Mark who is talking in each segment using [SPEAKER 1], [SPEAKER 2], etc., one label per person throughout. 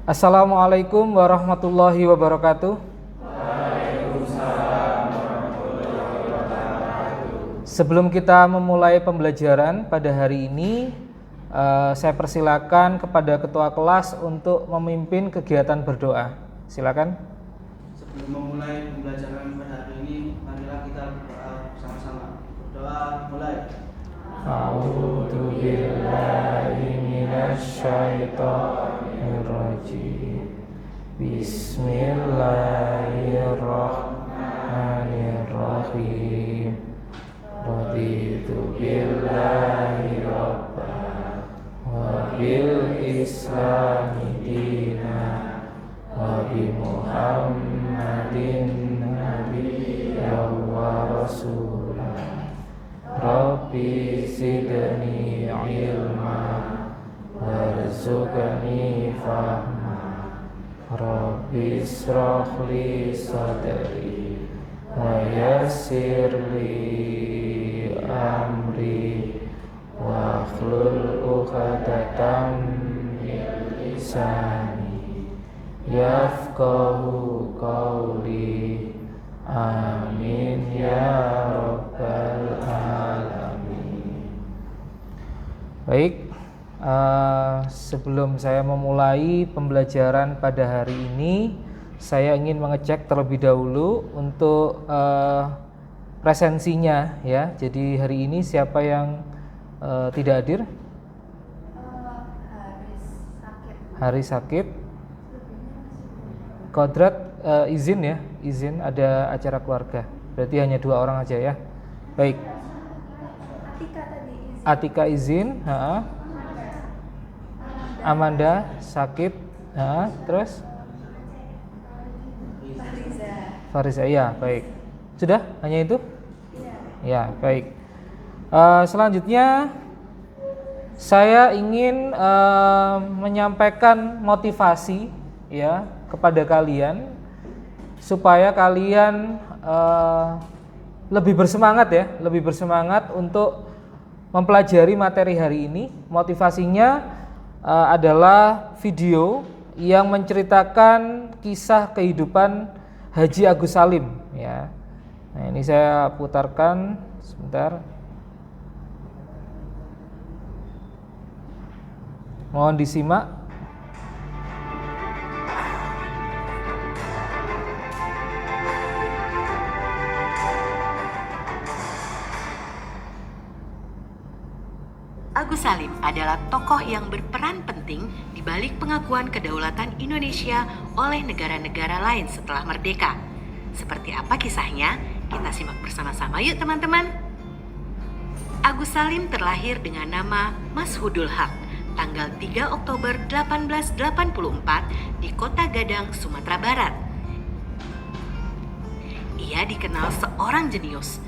[SPEAKER 1] Assalamualaikum warahmatullahi wabarakatuh. Sebelum kita memulai pembelajaran pada hari ini, saya persilakan kepada ketua kelas untuk memimpin kegiatan berdoa. Silakan.
[SPEAKER 2] Sebelum memulai pembelajaran pada hari ini, marilah kita berdoa bersama-sama. Berdoa mulai.
[SPEAKER 1] A'udzu billahi minasy syaithanir rajim. Bismillahirrahmanirrahim. Raditu billahi rabban wa bil islami dinan wa bi Muhammadin nabiyyan wa rasulah. Rabbi zidni ilma warzuqni fahma. Rabbi israh li sadri wa yassir li amri wa hlul 'uqdatam min lisani yafqahu qawli. Amin ya rabbal alamin. Baik, sebelum saya memulai pembelajaran pada hari ini, saya ingin mengecek terlebih dahulu untuk presensinya ya. Jadi hari ini siapa yang tidak hadir? Haris sakit. Kodrat izin ya, izin ada acara keluarga. Berarti hanya 2 orang aja ya. Baik. Atika izin, Amanda sakit, terus Fariza, ya baik. Sudah hanya itu? Ya baik. Selanjutnya saya ingin menyampaikan motivasi ya kepada kalian supaya kalian lebih bersemangat untuk mempelajari materi hari ini. Motivasinya adalah video yang menceritakan kisah kehidupan Haji Agus Salim ya. Nah, ini saya putarkan sebentar. Mohon disimak.
[SPEAKER 3] Agus Salim adalah tokoh yang berperan penting di balik pengakuan kedaulatan Indonesia oleh negara-negara lain setelah merdeka. Seperti apa kisahnya? Kita simak bersama-sama yuk teman-teman. Agus Salim terlahir dengan nama Mashudul Haq tanggal 3 Oktober 1884 di Kota Gadang, Sumatera Barat. Ia dikenal seorang jenius.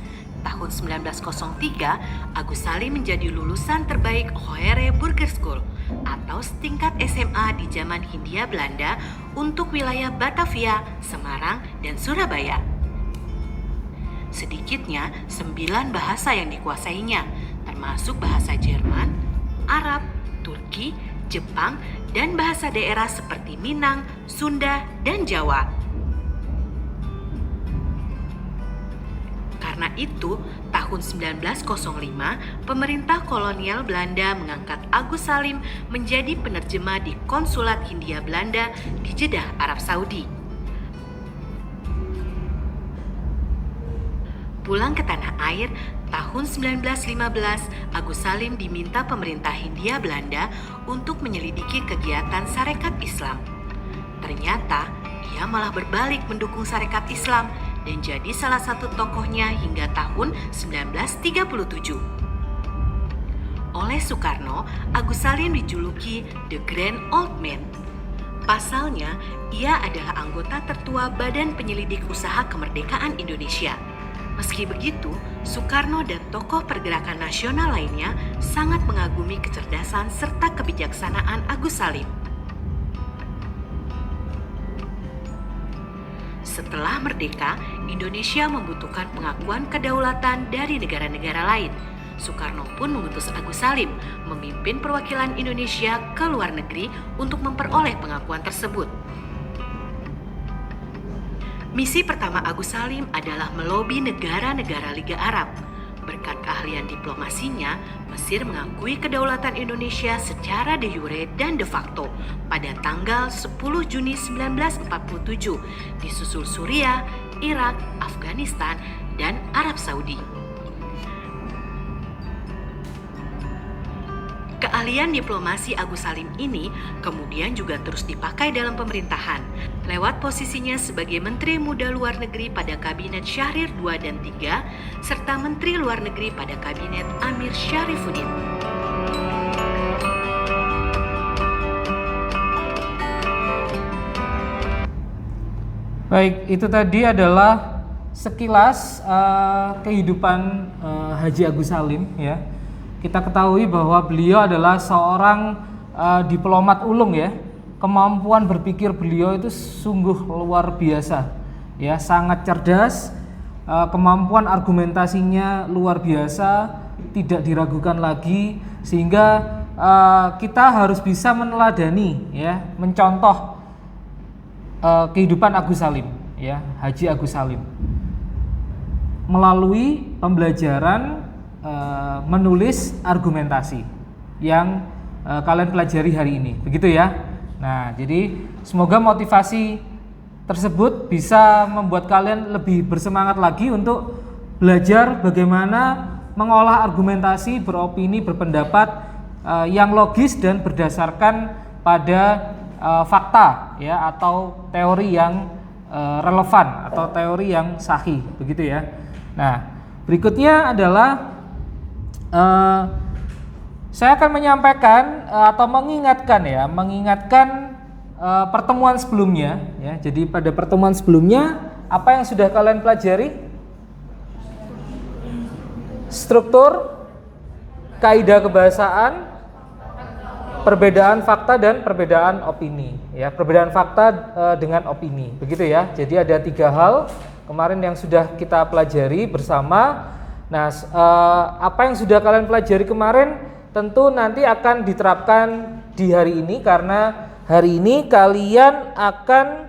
[SPEAKER 3] Tahun 1903, Agus Salim menjadi lulusan terbaik Hoere Burger School atau setingkat SMA di zaman Hindia Belanda untuk wilayah Batavia, Semarang, dan Surabaya. Sedikitnya 9 bahasa yang dikuasainya, termasuk bahasa Jerman, Arab, Turki, Jepang, dan bahasa daerah seperti Minang, Sunda, dan Jawa. Karena itu, tahun 1905, pemerintah kolonial Belanda mengangkat Agus Salim menjadi penerjemah di Konsulat Hindia Belanda di Jeddah, Arab Saudi. Pulang ke tanah air, tahun 1915, Agus Salim diminta pemerintah Hindia Belanda untuk menyelidiki kegiatan Sarekat Islam. Ternyata, ia malah berbalik mendukung Sarekat Islam dan jadi salah satu tokohnya hingga tahun 1937. Oleh Soekarno, Agus Salim dijuluki The Grand Old Man. Pasalnya, ia adalah anggota tertua Badan Penyelidik Usaha Kemerdekaan Indonesia. Meski begitu, Soekarno dan tokoh pergerakan nasional lainnya sangat mengagumi kecerdasan serta kebijaksanaan Agus Salim. Setelah merdeka, Indonesia membutuhkan pengakuan kedaulatan dari negara-negara lain. Soekarno pun mengutus Agus Salim memimpin perwakilan Indonesia ke luar negeri untuk memperoleh pengakuan tersebut. Misi pertama Agus Salim adalah melobi negara-negara Liga Arab. Berkat keahlian diplomasinya, Mesir mengakui kedaulatan Indonesia secara de jure dan de facto pada tanggal 10 Juni 1947, disusul Suriah, Irak, Afghanistan, dan Arab Saudi. Keahlian diplomasi Agus Salim ini kemudian juga terus dipakai dalam pemerintahan lewat posisinya sebagai Menteri Muda Luar Negeri pada Kabinet Syahrir II dan III serta Menteri Luar Negeri pada Kabinet Amir Syarifuddin.
[SPEAKER 1] Baik, itu tadi adalah sekilas kehidupan Haji Agus Salim ya. Kita ketahui bahwa beliau adalah seorang diplomat ulung ya. Kemampuan berpikir beliau itu sungguh luar biasa ya, sangat cerdas, kemampuan argumentasinya luar biasa, tidak diragukan lagi, sehingga kita harus bisa meneladani ya, mencontoh kehidupan Agus Salim ya, Haji Agus Salim melalui pembelajaran menulis argumentasi yang kalian pelajari hari ini, begitu ya. Nah, jadi semoga motivasi tersebut bisa membuat kalian lebih bersemangat lagi untuk belajar bagaimana mengolah argumentasi, beropini, berpendapat yang logis dan berdasarkan pada fakta ya, atau teori yang relevan atau teori yang sahih, begitu ya. Nah, berikutnya adalah saya akan menyampaikan atau mengingatkan pertemuan sebelumnya ya. Jadi pada pertemuan sebelumnya apa yang sudah kalian pelajari? Struktur, kaidah kebahasaan, perbedaan fakta dan perbedaan opini ya. Perbedaan fakta dengan opini, begitu ya. Jadi ada 3 hal kemarin yang sudah kita pelajari bersama. Nah, apa yang sudah kalian pelajari kemarin tentu nanti akan diterapkan di hari ini, karena hari ini kalian akan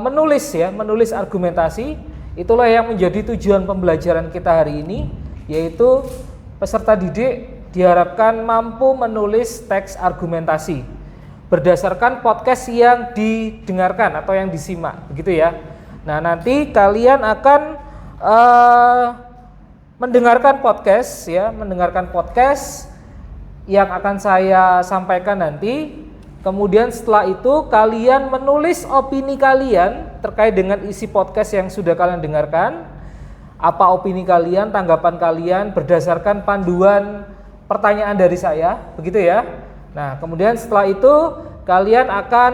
[SPEAKER 1] menulis argumentasi. Itulah yang menjadi tujuan pembelajaran kita hari ini, yaitu peserta didik diharapkan mampu menulis teks argumentasi berdasarkan podcast yang didengarkan atau yang disimak, begitu ya. Nah, nanti kalian akan mendengarkan podcast yang akan saya sampaikan nanti. Kemudian setelah itu kalian menulis opini kalian terkait dengan isi podcast yang sudah kalian dengarkan. Apa opini kalian, tanggapan kalian berdasarkan panduan pertanyaan dari saya, begitu ya. Nah, kemudian setelah itu kalian akan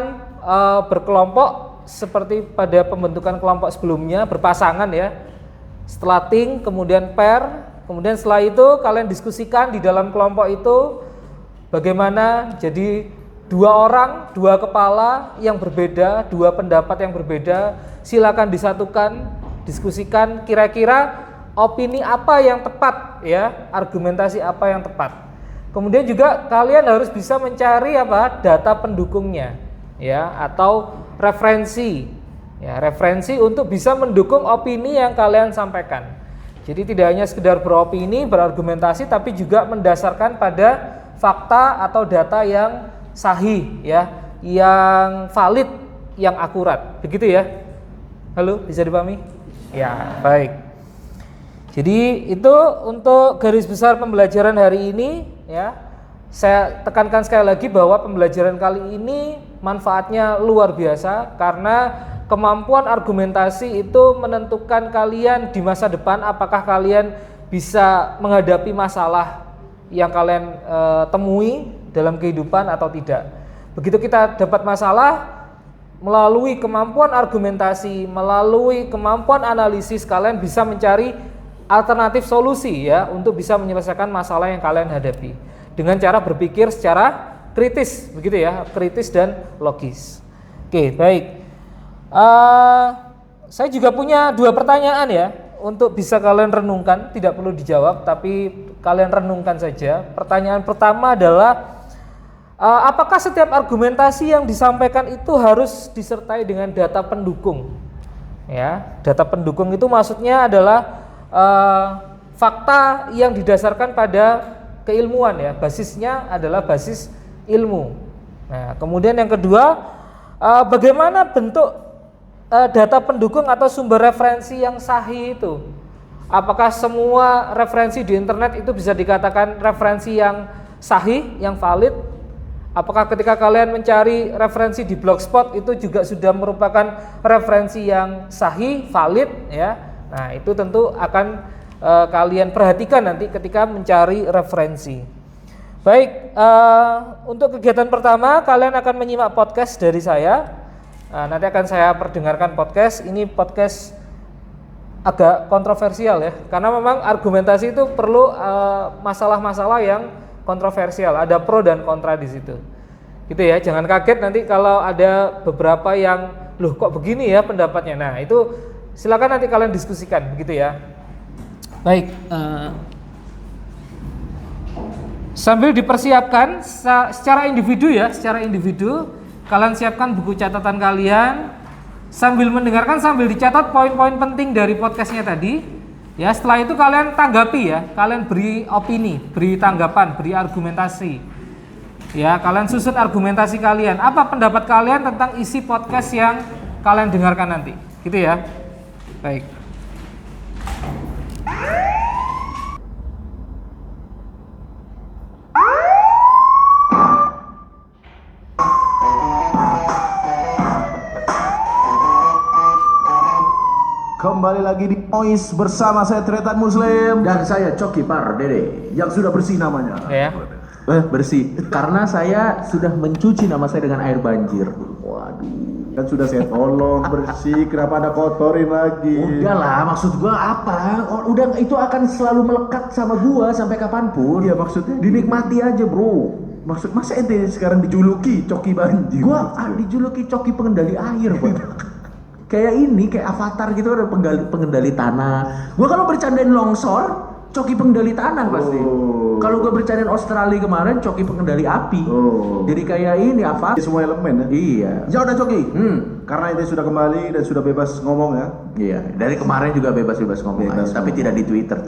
[SPEAKER 1] berkelompok seperti pada pembentukan kelompok sebelumnya, berpasangan ya. Setelah ting, kemudian pair, kemudian setelah itu kalian diskusikan di dalam kelompok itu bagaimana jadi 2 orang, 2 kepala yang berbeda, 2 pendapat yang berbeda. Silakan disatukan, diskusikan kira-kira opini apa yang tepat ya, argumentasi apa yang tepat. Kemudian juga kalian harus bisa mencari data pendukungnya ya, atau referensi. Ya, referensi untuk bisa mendukung opini yang kalian sampaikan. Jadi tidak hanya sekedar beropini, berargumentasi, tapi juga mendasarkan pada fakta atau data yang sahih ya, yang valid, yang akurat. Begitu ya. Halo, bisa dipahami? Ya, baik. Jadi itu untuk garis besar pembelajaran hari ini ya. Saya tekankan sekali lagi bahwa pembelajaran kali ini manfaatnya luar biasa, karena kemampuan argumentasi itu menentukan kalian di masa depan apakah kalian bisa menghadapi masalah yang kalian temui dalam kehidupan atau tidak. Begitu kita dapat masalah, melalui kemampuan argumentasi, melalui kemampuan analisis, kalian bisa mencari alternatif solusi ya, untuk bisa menyelesaikan masalah yang kalian hadapi dengan cara berpikir secara kritis, begitu ya, kritis dan logis. Oke, baik. Saya juga punya 2 pertanyaan ya, untuk bisa kalian renungkan, tidak perlu dijawab, tapi kalian renungkan saja. Pertanyaan pertama adalah apakah setiap argumentasi yang disampaikan itu harus disertai dengan data pendukung? Ya, data pendukung itu maksudnya adalah fakta yang didasarkan pada keilmuan ya, basisnya adalah basis ilmu. Nah, kemudian yang kedua, bagaimana bentuk data pendukung atau sumber referensi yang sahih itu? Apakah semua referensi di internet itu bisa dikatakan referensi yang sahih, yang valid? Apakah ketika kalian mencari referensi di Blogspot itu juga sudah merupakan referensi yang sahih, valid ya? Nah, itu tentu akan kalian perhatikan nanti ketika mencari referensi. Baik, untuk kegiatan pertama kalian akan menyimak podcast dari saya. Nanti akan saya perdengarkan podcast. Ini podcast agak kontroversial ya, karena memang argumentasi itu perlu masalah-masalah yang kontroversial. Ada pro dan kontra di situ. Gitu ya, jangan kaget nanti kalau ada beberapa yang loh kok begini ya pendapatnya. Nah, itu silakan nanti kalian diskusikan begitu ya. Baik, sambil dipersiapkan secara individu ya, secara individu kalian siapkan buku catatan kalian sambil mendengarkan, sambil dicatat poin-poin penting dari podcastnya tadi ya. Setelah itu kalian tanggapi ya, kalian beri opini, beri tanggapan, beri argumentasi ya. Kalian susun argumentasi kalian, apa pendapat kalian tentang isi podcast yang kalian dengarkan nanti, gitu ya. Baik.
[SPEAKER 4] Kembali lagi di Noise bersama saya Tretan Muslim
[SPEAKER 5] dan saya Coki Pardede
[SPEAKER 4] yang sudah bersih namanya.
[SPEAKER 1] Ya.
[SPEAKER 5] bersih karena saya sudah mencuci nama saya dengan air banjir.
[SPEAKER 4] Waduh, kan sudah saya tolong bersih, kenapa Anda kotorin lagi?
[SPEAKER 5] Udahlah, maksud gua apa? Udah itu akan selalu melekat sama gua sampai kapanpun.
[SPEAKER 4] Iya, maksudnya
[SPEAKER 5] dinikmati aja, bro.
[SPEAKER 4] Maksud masa ente sekarang dijuluki Coki Banjir?
[SPEAKER 5] Gua dijuluki Coki pengendali air, Bang. Kayak ini, kayak avatar gitu, ada pengendali tanah. Gua kalau bercandain longsor, Coki pengendali tanah pasti. Kalau gua bercandain Australia kemarin, Coki pengendali api. Jadi kayak ini avatar.
[SPEAKER 4] Semua elemen ya?
[SPEAKER 5] Iya.
[SPEAKER 4] Ya udah Coki. Karena ente sudah kembali dan sudah bebas ngomong ya.
[SPEAKER 5] Iya. Dari kemarin juga bebas-bebas ngomong, tapi tidak di Twitter.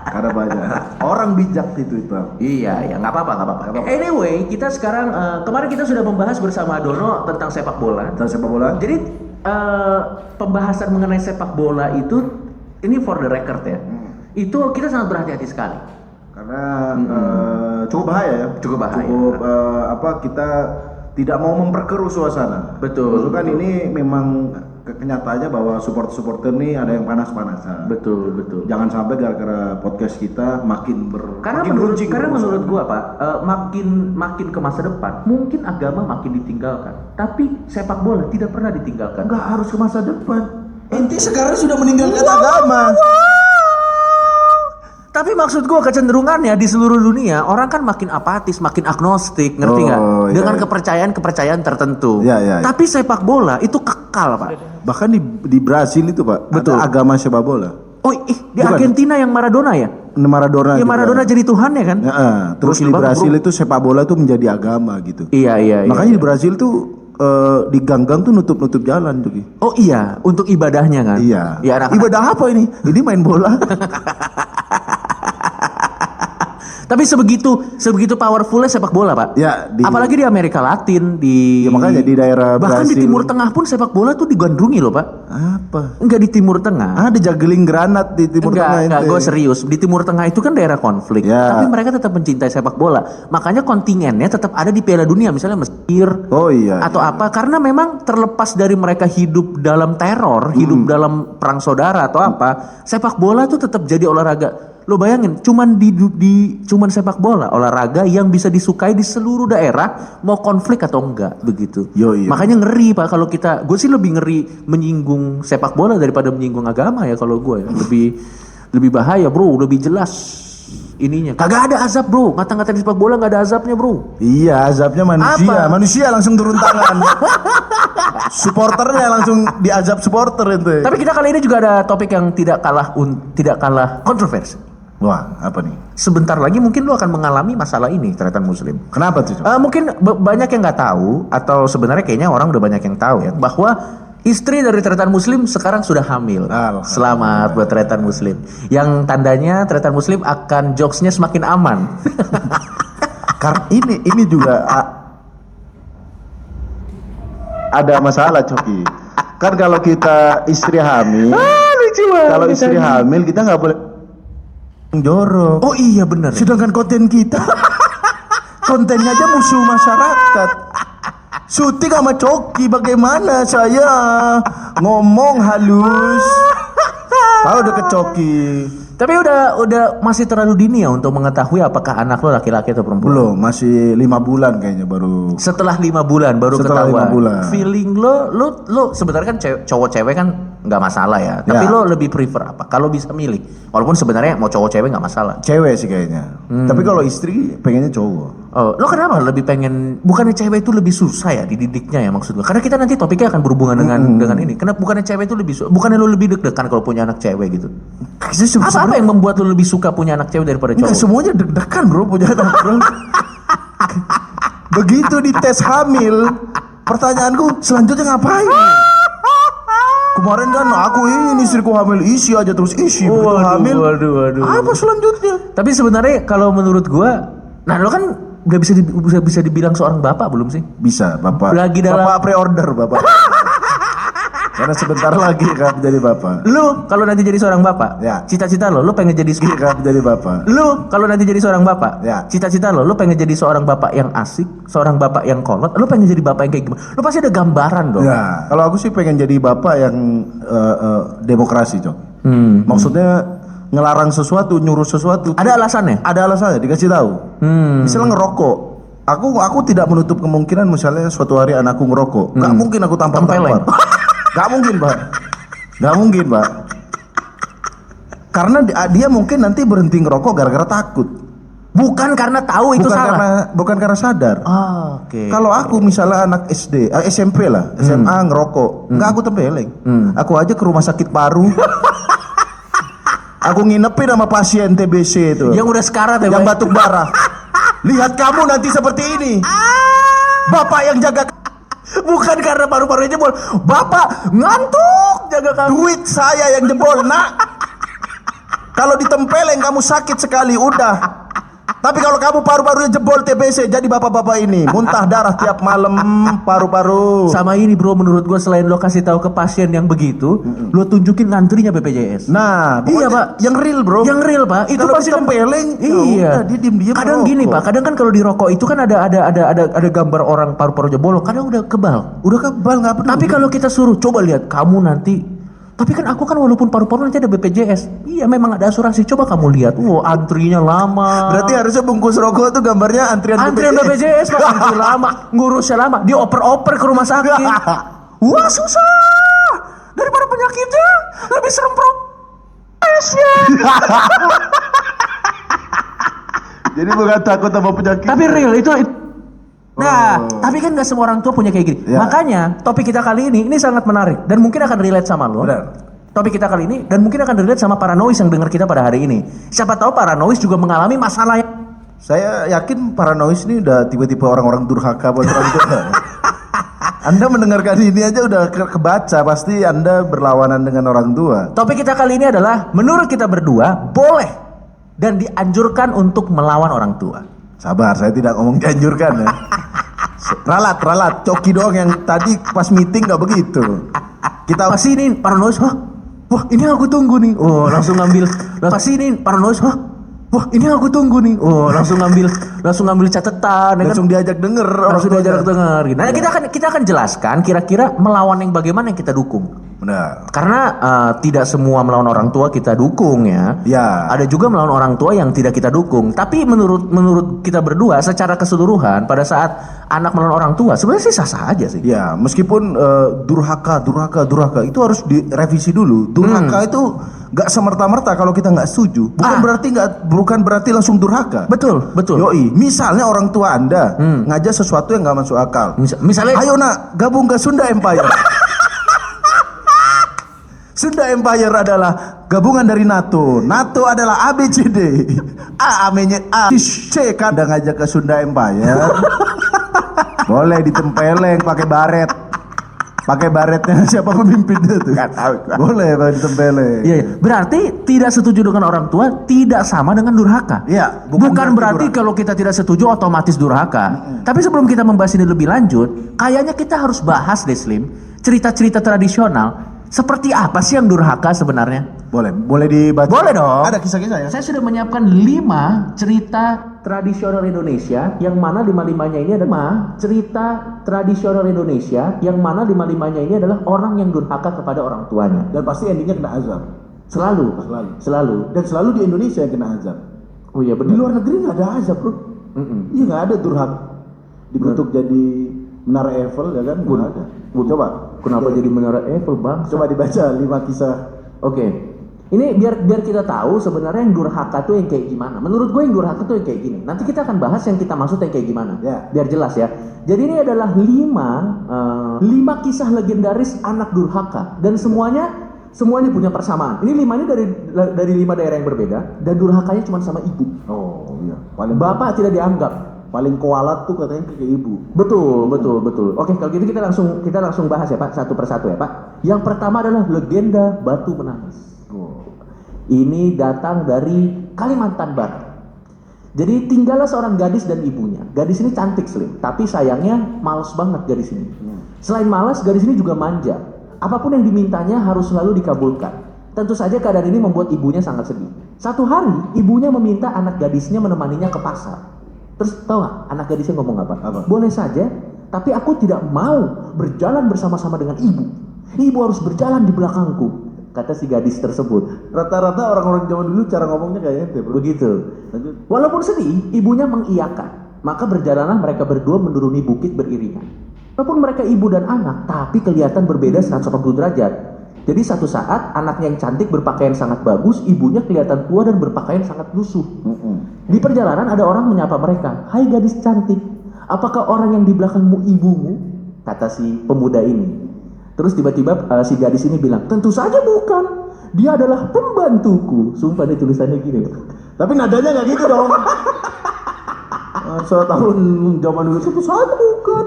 [SPEAKER 4] Karena banyak orang bijak di Twitter.
[SPEAKER 5] Iya, ya nggak apa-apa. Anyway, kita sekarang kemarin kita sudah membahas bersama Dono tentang sepak bola.
[SPEAKER 4] Tentang sepak bola.
[SPEAKER 5] Jadi pembahasan mengenai sepak bola itu ini for the record ya. Itu kita sangat berhati-hati sekali.
[SPEAKER 4] Karena cukup bahaya ya.
[SPEAKER 5] Cukup bahaya.
[SPEAKER 4] Kita tidak mau memperkeruh suasana.
[SPEAKER 5] Betul.
[SPEAKER 4] Kan ini memang kenyataannya bahwa supporter nih ada yang panas-panasan.
[SPEAKER 5] Betul.
[SPEAKER 4] Jangan sampai gara-gara podcast kita makin
[SPEAKER 5] karena menurut gua Pak, makin ke masa depan mungkin agama makin ditinggalkan, tapi sepak bola tidak pernah ditinggalkan.
[SPEAKER 4] Enggak harus ke masa depan. Ente sekarang sudah meninggalkan agama.
[SPEAKER 5] Tapi maksud gua kecenderungannya di seluruh dunia orang kan makin apatis, makin agnostik, ngerti nggak? Dengan kepercayaan tertentu.
[SPEAKER 4] Iya.
[SPEAKER 5] Tapi sepak bola itu kekal, Pak.
[SPEAKER 4] Bahkan di Brasil itu, Pak,
[SPEAKER 5] betul,
[SPEAKER 4] ada agama sepak bola.
[SPEAKER 5] Oh, di bukan. Argentina yang Maradona ya?
[SPEAKER 4] Maradona.
[SPEAKER 5] Ya Maradona jadi Tuhan ya kan?
[SPEAKER 4] Terus di Brasil itu sepak bola itu menjadi agama gitu.
[SPEAKER 5] Iya.
[SPEAKER 4] Makanya di Brasil tuh di gang-gang tuh nutup jalan tuh.
[SPEAKER 5] Oh iya, untuk ibadahnya kan?
[SPEAKER 4] Iya.
[SPEAKER 5] Ya,
[SPEAKER 4] ibadah apa ini? Ini main bola.
[SPEAKER 5] Tapi sebegitu powerfulnya sepak bola, Pak.
[SPEAKER 4] Ya,
[SPEAKER 5] apalagi di Amerika Latin,
[SPEAKER 4] ya, makanya di daerah
[SPEAKER 5] bahkan
[SPEAKER 4] Brasil.
[SPEAKER 5] Di Timur Tengah pun sepak bola tuh digandrungi loh, Pak.
[SPEAKER 4] Apa?
[SPEAKER 5] Enggak di Timur Tengah.
[SPEAKER 4] Ada juggling granat di Timur Tengah.
[SPEAKER 5] Enggak, gue serius. Di Timur Tengah itu kan daerah konflik,
[SPEAKER 4] ya.
[SPEAKER 5] Tapi mereka tetap mencintai sepak bola. Makanya kontingennya tetap ada di Piala Dunia, misalnya Mesir.
[SPEAKER 4] Oh iya.
[SPEAKER 5] Atau apa? Karena memang terlepas dari mereka hidup dalam teror, hidup dalam perang saudara atau apa, sepak bola tuh tetap jadi olahraga. Lo bayangin, cuman sepak bola olahraga yang bisa disukai di seluruh daerah, mau konflik atau enggak begitu.
[SPEAKER 4] Iya.
[SPEAKER 5] Makanya ngeri Pak kalau gue sih lebih ngeri menyinggung sepak bola daripada menyinggung agama ya kalau gue ya. Lebih bahaya, Bro, lebih jelas ininya. Kagak ada azab, Bro. Ngata-ngatain sepak bola enggak ada azabnya, Bro.
[SPEAKER 4] Iya, azabnya manusia.
[SPEAKER 5] Apa?
[SPEAKER 4] Manusia langsung turun tangan.
[SPEAKER 6] Supporternya langsung diazab supporter itu.
[SPEAKER 5] Tapi kita kali ini juga ada topik yang tidak kalah kontroversi.
[SPEAKER 6] Wah, apa nih?
[SPEAKER 5] Sebentar lagi mungkin lu akan mengalami masalah ini, tretan muslim.
[SPEAKER 6] Kenapa tuh?
[SPEAKER 5] Mungkin banyak yang nggak tahu, atau sebenarnya kayaknya orang udah banyak yang tahu ya, bahwa istri dari tretan muslim sekarang sudah hamil. Selamat buat tretan muslim. Yang tandanya tretan muslim akan jokesnya semakin aman.
[SPEAKER 6] Karena ini juga ada masalah, Coki. Kan kalau kita istri hamil, kalau istri hamil kita nggak boleh jorok.
[SPEAKER 5] Oh iya benar.
[SPEAKER 6] Sedangkan konten kita kontennya aja musuh masyarakat. Syuting sama Coki, bagaimana saya ngomong halus. Tahu udah ke Coki.
[SPEAKER 5] Tapi udah masih terlalu dini ya untuk mengetahui apakah anak lo laki-laki atau perempuan.
[SPEAKER 6] Belum, masih 5 bulan kayaknya baru.
[SPEAKER 5] Setelah 5 bulan baru
[SPEAKER 6] Setelah
[SPEAKER 5] ketahuan.
[SPEAKER 6] 5 bulan.
[SPEAKER 5] Feeling lo sebenarnya kan cowok cewek kan nggak masalah ya. Tapi
[SPEAKER 6] Ya.
[SPEAKER 5] lo lebih prefer apa? Kalau bisa milih. Walaupun sebenarnya mau cowok cewek nggak masalah.
[SPEAKER 6] Cewek sih kayaknya. Tapi kalau istri pengennya cowok.
[SPEAKER 5] Oh, lo kenapa lebih pengen? Bukannya cewek itu lebih susah ya dididiknya ya maksud gue? Karena kita nanti topiknya akan berhubungan dengan ini. Kenapa bukannya cewek itu lebih bukannya lo lebih deg-degan kalau punya anak cewek gitu? Apa yang membuat lo lebih suka punya anak cewek daripada cowok?
[SPEAKER 6] Enggak, semuanya deg-degan bro punya anak bro. Begitu dites hamil, pertanyaanku selanjutnya ngapain? Kemarin kan aku ini istriku hamil, isi aja terus isi. Begitu hamil,
[SPEAKER 5] waduh.
[SPEAKER 6] apa selanjutnya?
[SPEAKER 5] Tapi sebenarnya kalau menurut gua, nah lo kan udah bisa dibilang seorang bapak belum sih?
[SPEAKER 6] Bisa, bapak.
[SPEAKER 5] Lagi dalam-
[SPEAKER 6] Bapak pre-order, bapak. Karena sebentar lagi kan jadi bapak.
[SPEAKER 5] Lu kalau nanti jadi seorang bapak,
[SPEAKER 6] Ya.
[SPEAKER 5] cita-cita lo pengen jadi
[SPEAKER 6] Kan jadi bapak.
[SPEAKER 5] Lu kalau nanti jadi seorang bapak,
[SPEAKER 6] Ya.
[SPEAKER 5] cita-cita lo pengen jadi seorang bapak yang asik, seorang bapak yang kolot, lu pengen jadi bapak yang kayak gimana? Lu pasti ada gambaran dong.
[SPEAKER 6] Ya, kalau aku sih pengen jadi bapak yang demokrasi, Cok. Maksudnya ngelarang sesuatu, nyuruh sesuatu.
[SPEAKER 5] Ada alasannya?
[SPEAKER 6] Ada alasannya, dikasih tahu. Misalnya ngerokok. Aku tidak menutup kemungkinan misalnya suatu hari anakku ngerokok. Nggak mungkin aku
[SPEAKER 5] Tempeleng.
[SPEAKER 6] Nggak mungkin, Pak. Nggak mungkin, Pak. Karena dia mungkin nanti berhenti ngerokok gara-gara takut.
[SPEAKER 5] Bukan karena tahu itu salah.
[SPEAKER 6] Bukan karena sadar.
[SPEAKER 5] Oke.
[SPEAKER 6] Kalau aku misalnya anak SD, SMP lah, SMA ngerokok, nggak aku tempeleng. Aku aja ke rumah sakit paru. Aku nginepin sama pasien TBC itu.
[SPEAKER 5] Yang udah sekarat ya,
[SPEAKER 6] Yang
[SPEAKER 5] Pak?
[SPEAKER 6] batuk darah. Lihat kamu nanti seperti ini. Bapak yang jaga
[SPEAKER 5] Bukan karena paru-parunya jebol. Bapak ngantuk jaga kamu.
[SPEAKER 6] duit saya yang jebol, Nak. Kalau ditempeleng kamu sakit sekali, udah. Tapi kalau kamu paru-parunya jebol TBC, jadi bapak-bapak ini muntah darah tiap malam paru-paru.
[SPEAKER 5] Sama ini bro, menurut gua selain lo kasih tahu ke pasien yang begitu, lo tunjukin ngantrinya BPJS.
[SPEAKER 6] Nah,
[SPEAKER 5] Iya,
[SPEAKER 6] pokoknya
[SPEAKER 5] Pak.
[SPEAKER 6] yang real, bro.
[SPEAKER 5] Yang real pak, itu
[SPEAKER 6] Kalau
[SPEAKER 5] pasti kan
[SPEAKER 6] ditempeleng, ya
[SPEAKER 5] Iya.
[SPEAKER 6] udah, dia diem-diem
[SPEAKER 5] Kadang
[SPEAKER 6] ngerokok.
[SPEAKER 5] gini pak, kadang kan kalau di rokok itu kan ada gambar orang paru-parunya bolong. Kadang udah kebal.
[SPEAKER 6] Udah kebal, nggak peduli.
[SPEAKER 5] Tapi kalau kita suruh coba lihat kamu nanti. Tapi kan aku kan walaupun paru-paru nanti ada BPJS. Iya memang ada asuransi. Coba kamu lihat. Antrinya lama.
[SPEAKER 6] Berarti harusnya bungkus rokok tuh gambarnya antrian
[SPEAKER 5] BPJS pak, antri lama, ngurusnya lama, dioper-oper ke rumah sakit. Wah susah. Daripada penyakitnya lebih serem prosesnya.
[SPEAKER 6] Jadi bukan takut sama penyakit.
[SPEAKER 5] Tapi real itu. Nah, tapi kan nggak semua orang tua punya kayak gini.
[SPEAKER 6] Ya.
[SPEAKER 5] Makanya topik kita kali ini sangat menarik dan mungkin akan relate sama lo.
[SPEAKER 6] Benar.
[SPEAKER 5] Topik kita kali ini dan mungkin akan relate sama para noise yang dengar kita pada hari ini. Siapa tahu para noise juga mengalami masalah yang
[SPEAKER 6] Saya yakin paranoid ini udah tiba-tiba orang-orang durhaka buat orang tua. Anda mendengarkan ini aja udah kebaca, pasti Anda berlawanan dengan orang tua.
[SPEAKER 5] Topik kita kali ini adalah menurut kita berdua boleh dan dianjurkan untuk melawan orang tua.
[SPEAKER 6] Sabar, saya tidak ngomong dianjurkan ya. Ralat, Coki doang yang tadi pas meeting nggak begitu. Kita
[SPEAKER 5] Pas ini paranoid, wah ini yang aku tunggu nih. Oh langsung ngambil. Pas ini paranoid, wah ini yang aku tunggu nih. Oh langsung ngambil catatan.
[SPEAKER 6] langsung diajak denger.
[SPEAKER 5] Langsung
[SPEAKER 6] orang
[SPEAKER 5] diajak
[SPEAKER 6] tuanya.
[SPEAKER 5] denger. Nah kita akan jelaskan kira-kira melawan yang bagaimana yang kita dukung.
[SPEAKER 6] Benar.
[SPEAKER 5] Karena tidak semua melawan orang tua kita dukung ya.
[SPEAKER 6] Ya.
[SPEAKER 5] Ada juga melawan orang tua yang tidak kita dukung. Tapi menurut kita berdua secara keseluruhan pada saat anak melawan orang tua sebenarnya sih sah-sah aja sih.
[SPEAKER 6] Ya, meskipun durhaka itu harus direvisi dulu. Durhaka itu nggak semerta-merta kalau kita nggak setuju. Bukan berarti langsung durhaka.
[SPEAKER 5] Betul.
[SPEAKER 6] Yoi, misalnya orang tua Anda ngajak sesuatu yang nggak masuk akal.
[SPEAKER 5] Misalnya,
[SPEAKER 6] ayo nak gabung ke Sunda Empire. Sunda Empire adalah gabungan dari NATO. NATO adalah ABCD. A-nya A, C kadang ngajak ke Sunda Empire. Boleh ditempeleng pakai baret. Pakai baretnya siapa pemimpinnya tuh? Gak tahu. Boleh pakai ditempeleng.
[SPEAKER 5] Iya. Berarti tidak setuju dengan orang tua tidak sama dengan durhaka.
[SPEAKER 6] Iya.
[SPEAKER 5] Bukan berarti kalau kita tidak setuju otomatis durhaka. Tapi sebelum kita membahas ini lebih lanjut, kayaknya kita harus bahas deh Slim, cerita-cerita tradisional. Seperti apa sih yang durhaka sebenarnya?
[SPEAKER 6] Boleh dibaca.
[SPEAKER 5] Boleh dong.
[SPEAKER 6] Ada kisah-kisah ya?
[SPEAKER 5] Saya sudah menyiapkan 5 cerita tradisional Indonesia yang mana 5-5-nya ini adalah cerita tradisional Indonesia yang mana 5-5-nya ini adalah orang yang durhaka kepada orang tuanya.
[SPEAKER 6] Dan pasti endingnya kena azab.
[SPEAKER 5] Selalu.
[SPEAKER 6] Dan selalu di Indonesia yang kena azab.
[SPEAKER 5] Oh iya
[SPEAKER 6] Di
[SPEAKER 5] benar.
[SPEAKER 6] luar negeri nggak ada azab bro. Iya nggak ada durhaka. Dikutuk jadi Menara Eiffel ya kan? Nggak ada. Coba.
[SPEAKER 5] Kenapa jadi Menara Eiffel, Bang?
[SPEAKER 6] Coba dibaca 5 kisah.
[SPEAKER 5] Oke. Ini biar kita tahu sebenarnya yang durhaka tuh yang kayak gimana. Menurut gue yang durhaka tuh yang kayak gini. Nanti kita akan bahas yang kita maksud yang kayak gimana.
[SPEAKER 6] Ya.
[SPEAKER 5] Biar jelas ya. Jadi ini adalah 5 kisah legendaris anak durhaka dan semuanya punya persamaan. Ini 5 ini dari 5 daerah yang berbeda dan durhakanya cuma sama ibu.
[SPEAKER 6] Oh iya. Paling
[SPEAKER 5] Bapak tidak dianggap.
[SPEAKER 6] paling kualat tuh katanya ke ibu.
[SPEAKER 5] Betul. Oke, kalau gitu kita langsung bahas ya Pak, satu persatu ya Pak. Yang pertama adalah legenda Batu Menangis. Ini datang dari Kalimantan Barat. Jadi tinggallah seorang gadis dan ibunya. Gadis ini cantik Slim, tapi sayangnya malas banget gadis ini. Selain malas, gadis ini juga manja. Apapun yang dimintanya harus selalu dikabulkan. Tentu saja keadaan ini membuat ibunya sangat sedih. Satu hari, ibunya meminta anak gadisnya menemaninya ke pasar. Terus tahu nggak anak gadisnya ngomong apa? Boleh saja, tapi aku tidak mau berjalan bersama-sama dengan ibu. Ibu harus berjalan di belakangku, kata si gadis tersebut.
[SPEAKER 6] Rata-rata orang-orang zaman dulu cara ngomongnya kayak ente bro.
[SPEAKER 5] Begitu. Walaupun sedih, ibunya mengiyakan. Maka berjalanlah mereka berdua menuruni bukit beriringan. Walaupun mereka ibu dan anak, tapi kelihatan berbeda 180 derajat. Jadi satu saat anaknya yang cantik berpakaian sangat bagus, ibunya kelihatan tua dan berpakaian sangat lusuh. Di perjalanan ada orang menyapa mereka, "Hai gadis cantik, apakah orang yang di belakangmu ibumu?" kata si pemuda ini. Terus tiba-tiba si gadis ini bilang, "Tentu saja bukan. Dia adalah pembantuku." Sumpah nih tulisannya gini.
[SPEAKER 6] Tapi nadanya nggak gitu dong. Tahun zaman dulu
[SPEAKER 5] Tentu saja bukan.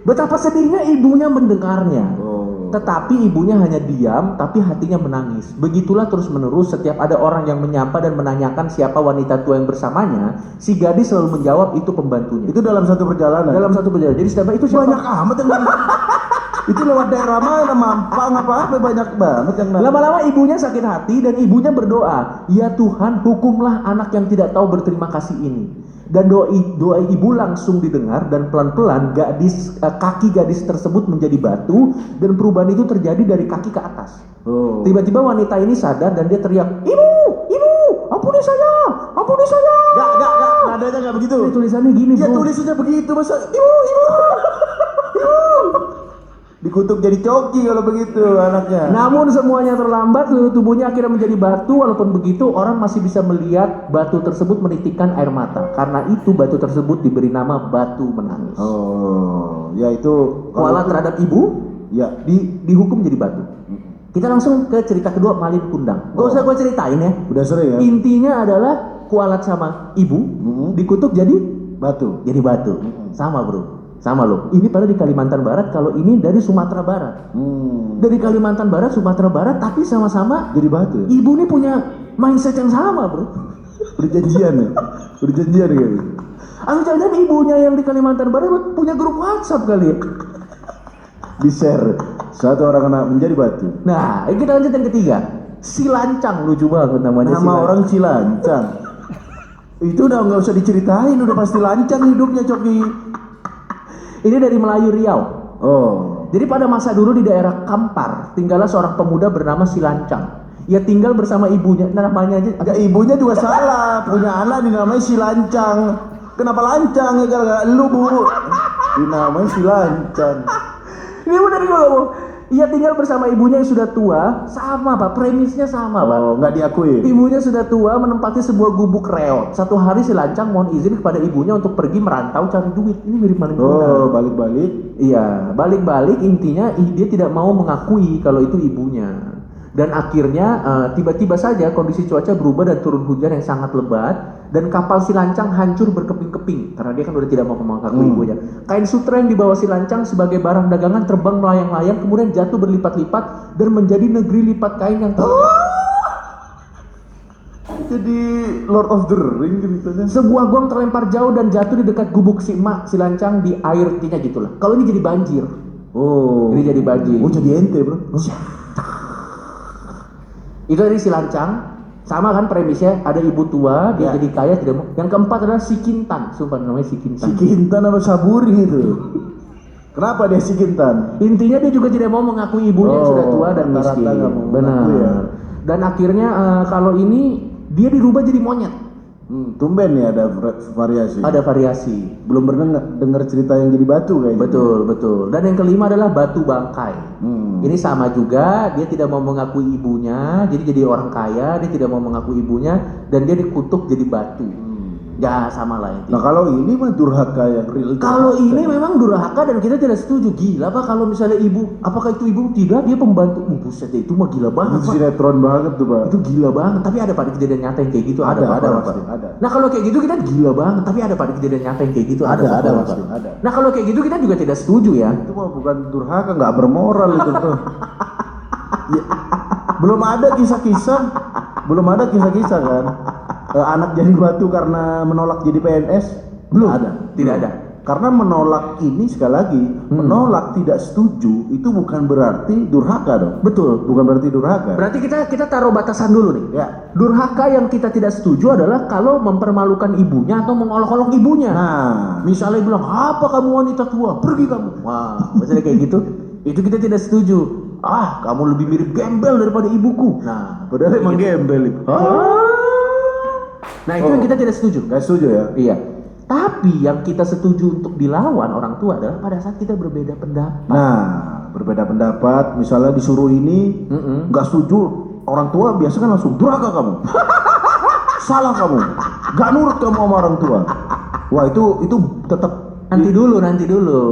[SPEAKER 5] Betapa sedihnya ibunya mendengarnya. Tetapi ibunya hanya diam, tapi hatinya menangis. Begitulah terus-menerus setiap ada orang yang menyapa dan menanyakan siapa wanita tua yang bersamanya, si gadis selalu menjawab itu pembantunya.
[SPEAKER 6] itu dalam satu perjalanan.
[SPEAKER 5] Dalam satu perjalanan. Jadi setiap itu siapa?
[SPEAKER 6] banyak amat yang itu lewat daerah mana Mampang apa banyak banget yang
[SPEAKER 5] Lama-lama ibunya sakit hati dan ibunya berdoa, "Ya Tuhan, hukumlah anak yang tidak tahu berterima kasih ini." Dan doa ibu langsung didengar dan pelan-pelan kaki gadis tersebut menjadi batu dan perubahan itu terjadi dari kaki ke atas. Tiba-tiba wanita ini sadar dan dia teriak, "Ibu, ampuni saya, ampuni saya."
[SPEAKER 6] Gak, nadanya gak begitu.
[SPEAKER 5] Ini tulisannya gini
[SPEAKER 6] Ya
[SPEAKER 5] bro.
[SPEAKER 6] tulisannya begitu masa ibu. Dikutuk jadi coki kalau begitu anaknya.
[SPEAKER 5] Namun semuanya terlambat, seluruh tubuhnya akhirnya menjadi batu. Walaupun begitu, orang masih bisa melihat batu tersebut menitikkan air mata. Karena itu batu tersebut diberi nama Batu Menangis.
[SPEAKER 6] Ya itu
[SPEAKER 5] Kualat terhadap ibu,
[SPEAKER 6] ya
[SPEAKER 5] dihukum jadi batu. Kita langsung ke cerita kedua, Malin Kundang. Gak usah gue ceritain ya.
[SPEAKER 6] udah sering ya.
[SPEAKER 5] Intinya adalah kualat sama ibu dikutuk jadi
[SPEAKER 6] Batu.
[SPEAKER 5] Sama bro. Sama loh. Ini pada di Kalimantan Barat, kalau ini dari Sumatera Barat. Dari Kalimantan Barat, Sumatera Barat, tapi sama-sama
[SPEAKER 6] Jadi batu. Ya?
[SPEAKER 5] ibu ini punya mindset yang sama bro.
[SPEAKER 6] Berjanjian ya. Berjanjian kali.
[SPEAKER 5] Atau jangan ibunya yang di Kalimantan Barat punya grup WhatsApp kali ya.
[SPEAKER 6] Di share. Satu orang kena menjadi batu.
[SPEAKER 5] Nah, kita lanjut yang ketiga. Si Lancang, lucu banget namanya.
[SPEAKER 6] Nama orang Cilancang. Itu udah nggak usah diceritain, udah pasti lancang hidupnya Coki.
[SPEAKER 5] Ini dari Melayu Riau. Jadi pada masa dulu di daerah Kampar, tinggallah seorang pemuda bernama Silancang. Ia tinggal bersama ibunya, namanya aja.
[SPEAKER 6] Ya, ibunya juga salah, punya anak dinamai si Lancang. Kenapa lancang ya gara-gara lu bu? Dinamai si Lancang.
[SPEAKER 5] Ini benar gue ngomong. Ia tinggal bersama ibunya yang sudah tua, sama Pak, premisnya sama Pak.
[SPEAKER 6] Oh, nggak diakui.
[SPEAKER 5] Ibunya sudah tua menempati sebuah gubuk reot. Satu hari si Lancang mohon izin kepada ibunya untuk pergi merantau cari duit. Ini mirip maling kundang.
[SPEAKER 6] Oh, balik-balik.
[SPEAKER 5] Iya, balik-balik intinya dia tidak mau mengakui kalau itu ibunya. Dan akhirnya tiba-tiba saja kondisi cuaca berubah dan turun hujan yang sangat lebat dan kapal si Lancang hancur berkeping-keping karena dia kan udah tidak mau mengakui ibunya. Kain sutra yang dibawa si Lancang sebagai barang dagangan terbang melayang-layang kemudian jatuh berlipat-lipat dan menjadi negeri lipat kain yang
[SPEAKER 6] Jadi Lord of the Ring ceritanya.
[SPEAKER 5] sebuah gong terlempar jauh dan jatuh di dekat gubuk si emak si Lancang di air, intinya gitulah. Kalau ini jadi banjir.
[SPEAKER 6] Oh.
[SPEAKER 5] Ini jadi banjir.
[SPEAKER 6] Oh, jadi ente, Bro.
[SPEAKER 5] Itu dari si Lancang, sama kan premisnya, ada ibu tua, dia
[SPEAKER 6] Ya.
[SPEAKER 5] jadi kaya tidak mau. Yang keempat adalah si Kintan, sumpah namanya si Kintan.
[SPEAKER 6] Si Kintan sama Saburi itu. Kenapa dia si Kintan?
[SPEAKER 5] Intinya dia juga tidak mau mengakui ibunya yang
[SPEAKER 6] Oh,
[SPEAKER 5] sudah tua dan
[SPEAKER 6] rata-rata
[SPEAKER 5] miskin.
[SPEAKER 6] nggak mau
[SPEAKER 5] Benar.
[SPEAKER 6] mengakui ya.
[SPEAKER 5] Dan akhirnya kalau ini dia dirubah jadi monyet.
[SPEAKER 6] Tumben nih ada variasi.
[SPEAKER 5] Ada variasi.
[SPEAKER 6] Belum pernah dengar cerita yang jadi batu kayaknya.
[SPEAKER 5] Betul, betul. Dan yang kelima adalah batu bangkai. Ini sama juga, dia tidak mau mengakui ibunya, jadi orang kaya, dia tidak mau mengakui ibunya, dan dia dikutuk jadi batu. Ya sama lah intinya.
[SPEAKER 6] Nah kalau ini mah durhaka yang real.
[SPEAKER 5] Kalau ini memang durhaka dan kita tidak setuju. Gila Pak kalau misalnya ibu, apakah itu ibu? Tidak, dia pembantu. Buset itu mah gila banget
[SPEAKER 6] itu
[SPEAKER 5] Pak.
[SPEAKER 6] sinetron banget tuh, Pak.
[SPEAKER 5] Itu gila banget. Tapi ada pada kejadian nyata yang kayak gitu.
[SPEAKER 6] Ada,
[SPEAKER 5] Pak.
[SPEAKER 6] pasti, ada.
[SPEAKER 5] Nah kalau kayak gitu kita gila banget. Tapi ada pada kejadian nyata yang kayak gitu.
[SPEAKER 6] Ada,
[SPEAKER 5] Pak.
[SPEAKER 6] pasti, ada.
[SPEAKER 5] Nah kalau kayak gitu kita juga tidak setuju ya.
[SPEAKER 6] Itu mah bukan durhaka, nggak bermoral itu tuh. Ya, belum ada kisah-kisah kan. Anak jadi batu karena menolak jadi PNS
[SPEAKER 5] Belum.
[SPEAKER 6] ada,
[SPEAKER 5] Tidak ada.
[SPEAKER 6] Karena menolak ini sekali lagi, menolak tidak setuju itu bukan berarti durhaka dong.
[SPEAKER 5] Betul.
[SPEAKER 6] Bukan berarti durhaka.
[SPEAKER 5] Berarti kita taruh batasan dulu nih.
[SPEAKER 6] Ya.
[SPEAKER 5] Durhaka yang kita tidak setuju adalah kalau mempermalukan ibunya atau mengolok-olok ibunya.
[SPEAKER 6] Nah,
[SPEAKER 5] Misalnya bilang, apa kamu wanita tua, pergi kamu. Wah, misalnya kayak gitu, itu kita tidak setuju. Ah, kamu lebih mirip gembel daripada ibuku. Nah,
[SPEAKER 6] padahal emang gembel itu.
[SPEAKER 5] nah itu yang kita tidak setuju.
[SPEAKER 6] Gak setuju ya?
[SPEAKER 5] Iya. Tapi yang kita setuju untuk dilawan orang tua adalah pada saat kita berbeda pendapat.
[SPEAKER 6] Nah, berbeda pendapat, misalnya disuruh ini, nggak setuju, orang tua biasa kan langsung durhaka kamu, salah kamu, nggak nurut kamu sama orang tua. Wah itu tetap
[SPEAKER 5] Nanti dulu.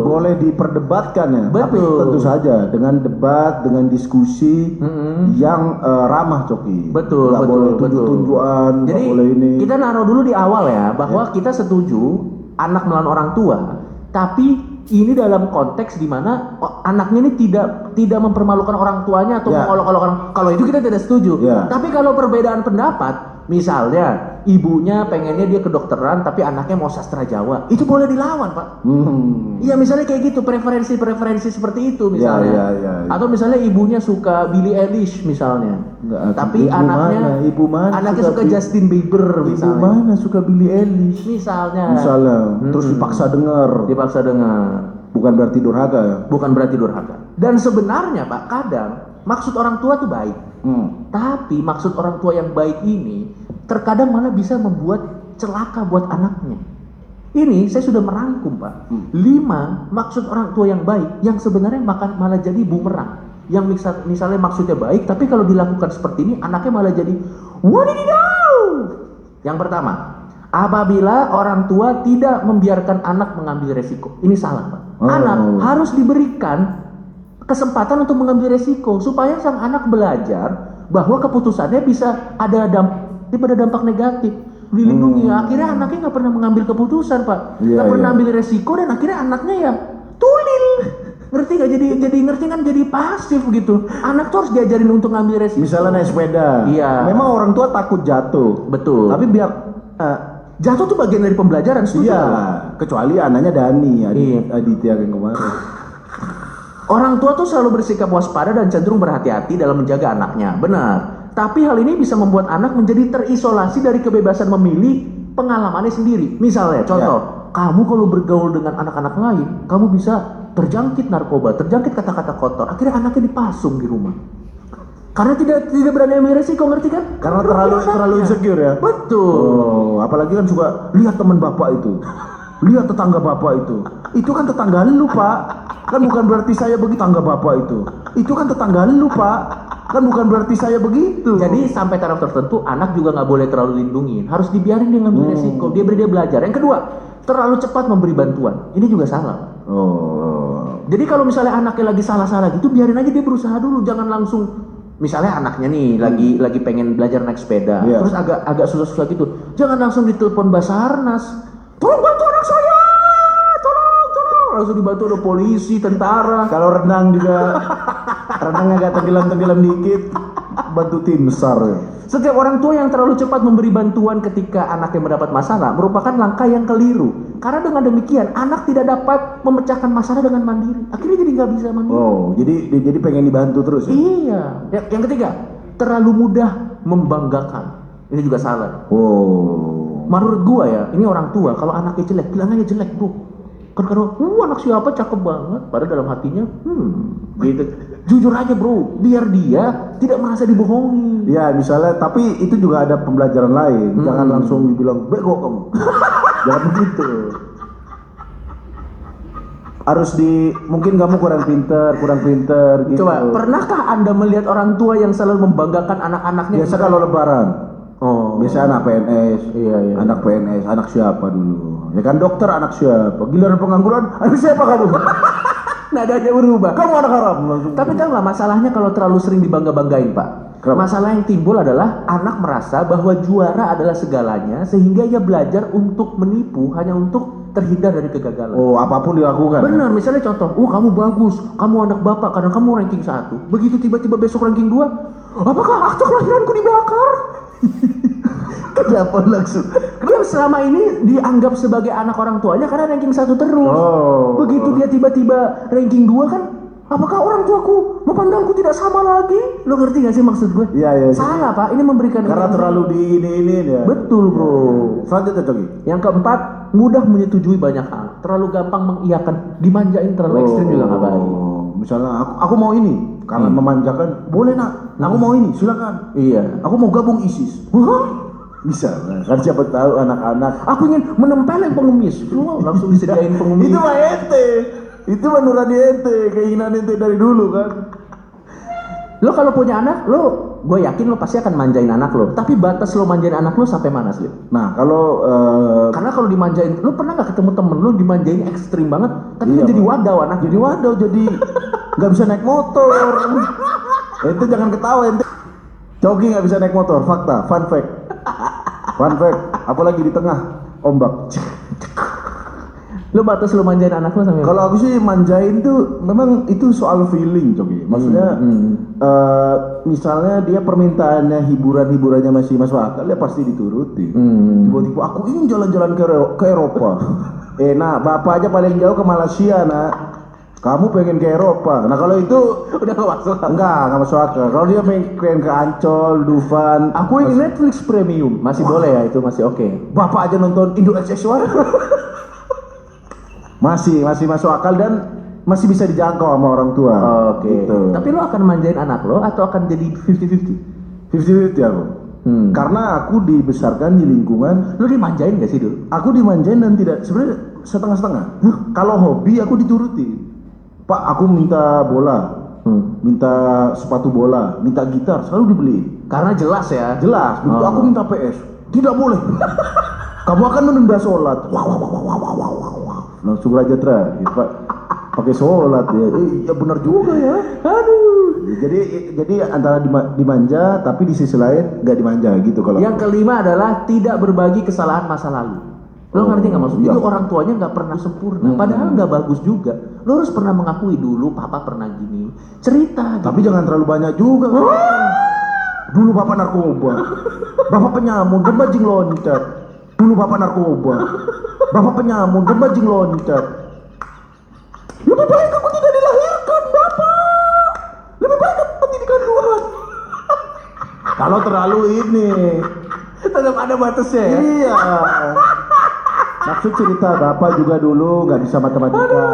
[SPEAKER 6] boleh diperdebatkan ya. Tapi
[SPEAKER 5] Betul.
[SPEAKER 6] tentu saja dengan debat, dengan diskusi yang ramah, Coki.
[SPEAKER 5] Betul,
[SPEAKER 6] Nggak boleh tunjuk-tunjukan, nggak
[SPEAKER 5] Jadi
[SPEAKER 6] boleh ini.
[SPEAKER 5] kita naruh dulu di awal ya bahwa kita setuju anak melawan orang tua, tapi ini dalam konteks di mana anaknya ini tidak mempermalukan orang tuanya atau
[SPEAKER 6] Ya.
[SPEAKER 5] mengolok-olok orang. Kalau itu kita tidak setuju.
[SPEAKER 6] Ya.
[SPEAKER 5] Tapi kalau perbedaan pendapat, misalnya ibunya pengennya dia kedokteran tapi anaknya mau sastra Jawa, itu boleh dilawan, Pak. Iya, misalnya kayak gitu, preferensi seperti itu misalnya.
[SPEAKER 6] Ya.
[SPEAKER 5] Atau misalnya ibunya suka Billie Eilish misalnya.
[SPEAKER 6] Nggak,
[SPEAKER 5] Tapi
[SPEAKER 6] ibu
[SPEAKER 5] anaknya
[SPEAKER 6] mana? Ibu mana
[SPEAKER 5] anaknya
[SPEAKER 6] suka
[SPEAKER 5] suka Justin Bieber
[SPEAKER 6] Ibu
[SPEAKER 5] misalnya.
[SPEAKER 6] mana suka Billie Eilish?
[SPEAKER 5] Misalnya.
[SPEAKER 6] Terus dipaksa dengar.
[SPEAKER 5] Dipaksa dengar.
[SPEAKER 6] Bukan berarti durhaka ya?
[SPEAKER 5] Bukan berarti durhaka. Dan sebenarnya Pak, kadang maksud orang tua tuh baik. Tapi maksud orang tua yang baik ini terkadang malah bisa membuat celaka buat anaknya. Ini saya sudah merangkum Pak. 5 maksud orang tua yang baik yang sebenarnya malah jadi bumerang. Yang misalnya maksudnya baik, tapi kalau dilakukan seperti ini anaknya malah jadi wadididaw. Yang pertama, apabila orang tua tidak membiarkan anak mengambil resiko. Ini salah Pak. Anak harus diberikan kesempatan untuk mengambil resiko supaya sang anak belajar bahwa keputusannya bisa ada dampak negatif. Dilindungi. Akhirnya anaknya nggak pernah mengambil keputusan Pak. Nggak pernah ambil resiko dan akhirnya anaknya ya tulil. Ngerti gak? Jadi ngerti kan, jadi pasif gitu. Anak tuh harus diajarin untuk ngambil resiko.
[SPEAKER 6] Misalnya naik sepeda.
[SPEAKER 5] Iya.
[SPEAKER 6] Memang orang tua takut jatuh.
[SPEAKER 5] Betul.
[SPEAKER 6] Tapi biar
[SPEAKER 5] jatuh tuh bagian dari pembelajaran. Setuju
[SPEAKER 6] iya,
[SPEAKER 5] nggak?
[SPEAKER 6] kecuali anaknya Dani,
[SPEAKER 5] Iya.
[SPEAKER 6] Aditya yang kemarin.
[SPEAKER 5] Orang tua tuh selalu bersikap waspada dan cenderung berhati-hati dalam menjaga anaknya. Benar. Tapi hal ini bisa membuat anak menjadi terisolasi dari kebebasan memilih pengalamannya sendiri. Misalnya, contoh, kamu kalau bergaul dengan anak-anak lain, kamu bisa terjangkit narkoba, terjangkit kata-kata kotor, akhirnya anaknya dipasung di rumah. Karena tidak berani ambil resiko, ngerti kan?
[SPEAKER 6] Karena terlalu insecure ya.
[SPEAKER 5] Betul.
[SPEAKER 6] Oh, apalagi kan suka lihat teman bapak itu. Lihat tetangga bapak itu. Itu kan tetangga lu, Pak. Kan bukan berarti saya begitu tetangga bapak itu. Itu kan tetangga lu, Pak. Kan bukan berarti saya begitu.
[SPEAKER 5] Jadi sampai taraf tertentu anak juga nggak boleh terlalu lindungin, harus dibiarin dia ngambil resiko, dia belajar. Yang kedua, terlalu cepat memberi bantuan, ini juga salah, Pak.
[SPEAKER 6] Oh.
[SPEAKER 5] Jadi kalau misalnya anaknya lagi salah-salah gitu, biarin aja dia berusaha dulu, jangan langsung. Misalnya anaknya nih lagi pengen belajar naik sepeda,
[SPEAKER 6] Iya.
[SPEAKER 5] terus agak susah-susah gitu, jangan langsung ditelepon Basarnas, tolong bantu anak saya, tolong, langsung dibantu ada polisi, tentara.
[SPEAKER 6] Kalau renang juga renang agak tenggelam dikit, bantu tim SAR.
[SPEAKER 5] Setiap orang tua yang terlalu cepat memberi bantuan ketika anaknya mendapat masalah merupakan langkah yang keliru. Karena dengan demikian anak tidak dapat memecahkan masalah dengan mandiri. Akhirnya jadi nggak bisa mandiri.
[SPEAKER 6] Oh, jadi pengen dibantu terus ya?
[SPEAKER 5] Iya. Yang ketiga, terlalu mudah membanggakan. Ini juga salah.
[SPEAKER 6] Oh.
[SPEAKER 5] Menurut gua ya, ini orang tua kalau anaknya jelek, bilang aja jelek, bro. Karena anak siapa cakep banget, padahal dalam hatinya, gitu. Jujur aja, bro, biar dia tidak merasa dibohongi.
[SPEAKER 6] Ya misalnya, tapi itu juga ada pembelajaran lain. Jangan langsung dibilang bego kamu. Jangan begitu. Harus mungkin kamu kurang pinter gitu.
[SPEAKER 5] Coba, pernahkah Anda melihat orang tua yang selalu membanggakan anak-anaknya?
[SPEAKER 6] Biasa kalau lebaran.
[SPEAKER 5] Oh.
[SPEAKER 6] Biasa anak PNS.
[SPEAKER 5] Iya.
[SPEAKER 6] Anak PNS, anak siapa dulu? Ya kan dokter anak siapa? Giliran pengangguran, anak siapa kamu?
[SPEAKER 5] Nadanya berubah.
[SPEAKER 6] Kamu anak haram. Langsung.
[SPEAKER 5] Tapi tahu nggak masalahnya kalau terlalu sering dibangga-banggain, Pak?
[SPEAKER 6] Kenapa?
[SPEAKER 5] Masalah yang timbul adalah anak merasa bahwa juara adalah segalanya sehingga ia belajar untuk menipu hanya untuk terhindar dari kegagalan.
[SPEAKER 6] Oh, apapun dilakukan.
[SPEAKER 5] Benar, misalnya contoh, kamu bagus, kamu anak bapak karena kamu ranking 1. Begitu tiba-tiba besok ranking 2, apakah akte kelahiranku dibakar?
[SPEAKER 6] Kenapa langsung?
[SPEAKER 5] Dia selama ini dianggap sebagai anak orang tuanya karena ranking 1 terus.
[SPEAKER 6] Oh.
[SPEAKER 5] Begitu dia tiba-tiba ranking 2 kan, apakah orang tuaku memandangku tidak sama lagi? Lo ngerti gak sih maksud gue?
[SPEAKER 6] Iya.
[SPEAKER 5] Salah, Pak, ini memberikan
[SPEAKER 6] Karena terlalu ini ya.
[SPEAKER 5] Betul, bro.
[SPEAKER 6] Selanjutnya Coki.
[SPEAKER 5] Yang keempat, mudah menyetujui banyak hal. Terlalu gampang mengiyakan, dimanjain terlalu ekstrim juga gak baik.
[SPEAKER 6] Misalnya aku mau ini, karena memanjakan, boleh nak. Aku mau ini, silakan.
[SPEAKER 5] Iya.
[SPEAKER 6] Aku mau gabung ISIS.
[SPEAKER 5] Hah?
[SPEAKER 6] Bisa, kan siapa tahu anak-anak.
[SPEAKER 5] Aku ingin menempeleng pengemis. Wow, langsung disediain pengemis.
[SPEAKER 6] Itu mah ente. Itu mah nurani ente, keinginan ente dari dulu kan.
[SPEAKER 5] Lo kalau punya anak, gue yakin lo pasti akan manjain anak lo. Tapi batas lo manjain anak lo sampai mana sih?
[SPEAKER 6] Nah, kalau
[SPEAKER 5] Karena kalau dimanjain, lo pernah nggak ketemu temen lo dimanjain ekstrim banget, tapi
[SPEAKER 6] Iya,
[SPEAKER 5] lo jadi
[SPEAKER 6] Pak.
[SPEAKER 5] wadaw anak.
[SPEAKER 6] jadi wadaw, jadi nggak bisa naik motor. Ente jangan ketawa ente. Coki nggak bisa naik motor, fakta, fun fact. Fun fact, apalagi di tengah ombak.
[SPEAKER 5] Lo batas lo manjain anak lo sampai
[SPEAKER 6] Kalau aku sih manjain tuh memang itu soal feeling, Coki. Maksudnya misalnya dia permintaannya hiburannya masih masuk akal, ya pasti dituruti. Tiba-tiba aku ingin jalan-jalan ke Eropa. Nah, bapak aja paling jauh ke Malaysia, nak. Kamu pengen ke Eropa. Nah, kalau itu
[SPEAKER 5] udah gak masuk.
[SPEAKER 6] enggak masuk akal. Kalau dia pengen ke Ancol, Dufan,
[SPEAKER 5] Aku ingin Netflix premium, masih boleh ya, itu masih oke.
[SPEAKER 6] bapak aja nonton Indo XS1. masih masuk akal dan masih bisa dijangkau sama orang tua.
[SPEAKER 5] Oke.
[SPEAKER 6] Gitu.
[SPEAKER 5] Tapi lo akan manjain anak lo atau akan jadi 50-50?
[SPEAKER 6] 50-50 aku. Karena aku dibesarkan di lingkungan,
[SPEAKER 5] Lo dimanjain gak sih dulu?
[SPEAKER 6] aku dimanjain dan tidak sebenarnya setengah-setengah. Kalau hobi aku dituruti. Pak, aku minta bola, minta sepatu bola, minta gitar, selalu dibeli.
[SPEAKER 5] Karena jelas ya.
[SPEAKER 6] Jelas, begitu aku minta PS, tidak boleh. Kamu akan menunda sholat. Wow. Langsung Raja Tra, ya, Pak. Pakai sholat ya. Ya benar juga ya. Aduh. Jadi antara dimanja tapi di sisi lain nggak dimanja gitu kalau.
[SPEAKER 5] Yang kelima adalah tidak berbagi kesalahan masa lalu. Lo ngerti nggak maksudnya?
[SPEAKER 6] Iya.
[SPEAKER 5] Itu orang tuanya nggak pernah sempurna. Padahal nggak bagus juga. Lo harus pernah mengakui dulu, papa pernah gini. Cerita.
[SPEAKER 6] Tapi jangan terlalu banyak juga. Dulu bapak narkoba, bapak penyamun dan bajing loncat. Dulu bapak narkoba, bapak penyamun dan bajing loncat. Lebih baik aku tidak dilahirkan, bapak. Lebih baik aku mati di kandungan. Kalau terlalu ini,
[SPEAKER 5] Tetap ada batasnya ya.
[SPEAKER 6] iya. Nah
[SPEAKER 4] maksud cerita bapak juga dulu nggak bisa matematika.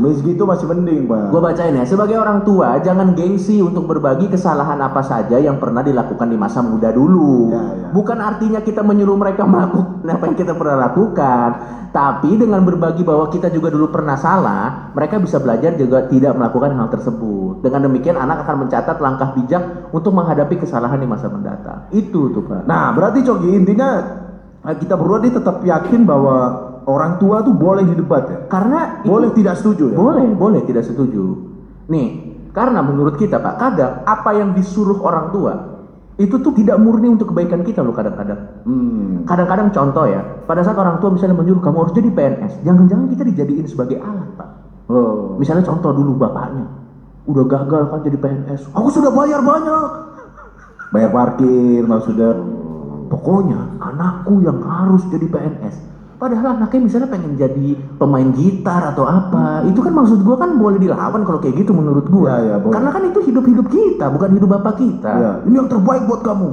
[SPEAKER 4] Mis gitu masih mending pak.
[SPEAKER 5] Gue bacain ya, sebagai orang tua jangan gengsi untuk berbagi kesalahan apa saja yang pernah dilakukan di masa muda dulu.
[SPEAKER 4] Ya.
[SPEAKER 5] Bukan artinya kita menyuruh mereka melakukan apa yang kita pernah lakukan, tapi dengan berbagi bahwa kita juga dulu pernah salah, mereka bisa belajar juga tidak melakukan hal tersebut. Dengan demikian anak akan mencatat langkah bijak untuk menghadapi kesalahan di masa mendatang. Itu tuh Pak.
[SPEAKER 4] Nah berarti Coki intinya kita berdua dia tetap yakin bahwa orang tua tuh boleh didebat ya.
[SPEAKER 5] Karena
[SPEAKER 4] Boleh tidak setuju ya.
[SPEAKER 5] boleh tidak setuju. Nih, karena menurut kita Pak, kadang apa yang disuruh orang tua itu tuh tidak murni untuk kebaikan kita loh kadang-kadang. Kadang-kadang contoh ya, pada saat orang tua misalnya menyuruh kamu harus jadi PNS, jangan-jangan kita dijadiin sebagai alat Pak. Misalnya contoh dulu bapaknya, udah gagal kan jadi PNS, aku sudah bayar banyak,
[SPEAKER 4] Bayar parkir maksudnya.
[SPEAKER 5] pokoknya anakku yang harus jadi PNS. Padahal anaknya misalnya pengen jadi pemain gitar atau apa, itu kan maksud gua kan boleh dilawan kalau kayak gitu menurut gua.
[SPEAKER 4] Ya, boleh.
[SPEAKER 5] Karena kan itu hidup kita, bukan hidup bapak kita.
[SPEAKER 4] Ya, ini yang terbaik buat kamu.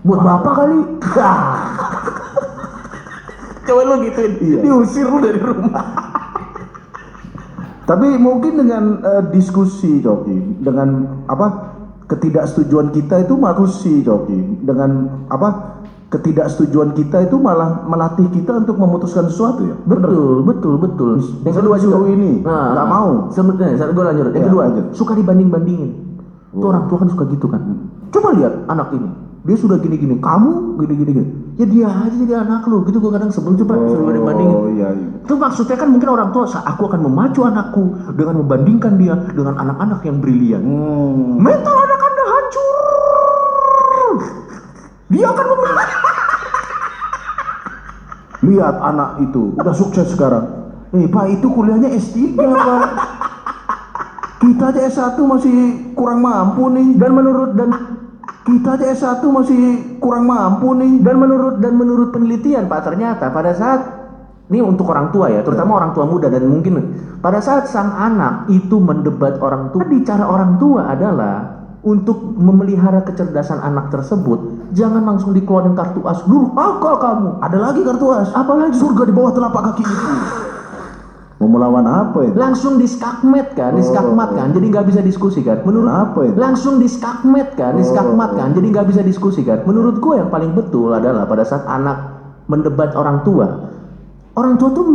[SPEAKER 5] Buat bapak kali. Coba lu gituin,
[SPEAKER 4] Iya.
[SPEAKER 5] diusir lu dari rumah.
[SPEAKER 4] Tapi mungkin dengan diskusi Coki, dengan apa ketidaksetujuan kita itu manusia Coki, dengan apa ketidaksetujuan kita itu malah melatih kita untuk memutuskan sesuatu ya.
[SPEAKER 5] Betul. Yang kedua juga
[SPEAKER 4] ini nggak mau.
[SPEAKER 5] Sebenarnya gue lanjut. Yang
[SPEAKER 4] Ya,
[SPEAKER 5] kedua
[SPEAKER 4] lanjut.
[SPEAKER 5] suka dibanding-bandingin. Itu orang tua kan suka gitu kan. Coba lihat anak ini, dia sudah gini-gini, kamu gini-gini. Ya dia aja jadi anak lu, gitu gue kadang sebelum coba suruh banding-bandingin.
[SPEAKER 4] Oh iya.
[SPEAKER 5] Itu maksudnya kan mungkin orang tua, aku akan memacu anakku dengan membandingkan dia dengan anak-anak yang brilian. Mental anak Anda hancur. Dia akan
[SPEAKER 4] Lihat anak itu udah sukses sekarang. Pak itu kuliahnya S3 Pak. Kita aja S1 masih kurang mampu nih. Dan menurut
[SPEAKER 5] penelitian Pak, ternyata pada saat ini untuk orang tua ya, terutama orang tua muda dan mungkin pada saat sang anak itu mendebat orang tua, di cara orang tua adalah untuk memelihara kecerdasan anak tersebut, jangan langsung dikeluarin kartu as. Durhaka kamu.
[SPEAKER 4] ada lagi kartu as.
[SPEAKER 5] Apalagi
[SPEAKER 4] Surga di bawah telapak kaki itu. Mau melawan apa itu?
[SPEAKER 5] langsung diskakmat kan, jadi nggak bisa diskusi kan. Menurut
[SPEAKER 4] Apa itu?
[SPEAKER 5] langsung diskakmat kan, jadi nggak bisa diskusi kan. Menurut gue yang paling betul adalah pada saat anak mendebat orang tua tuh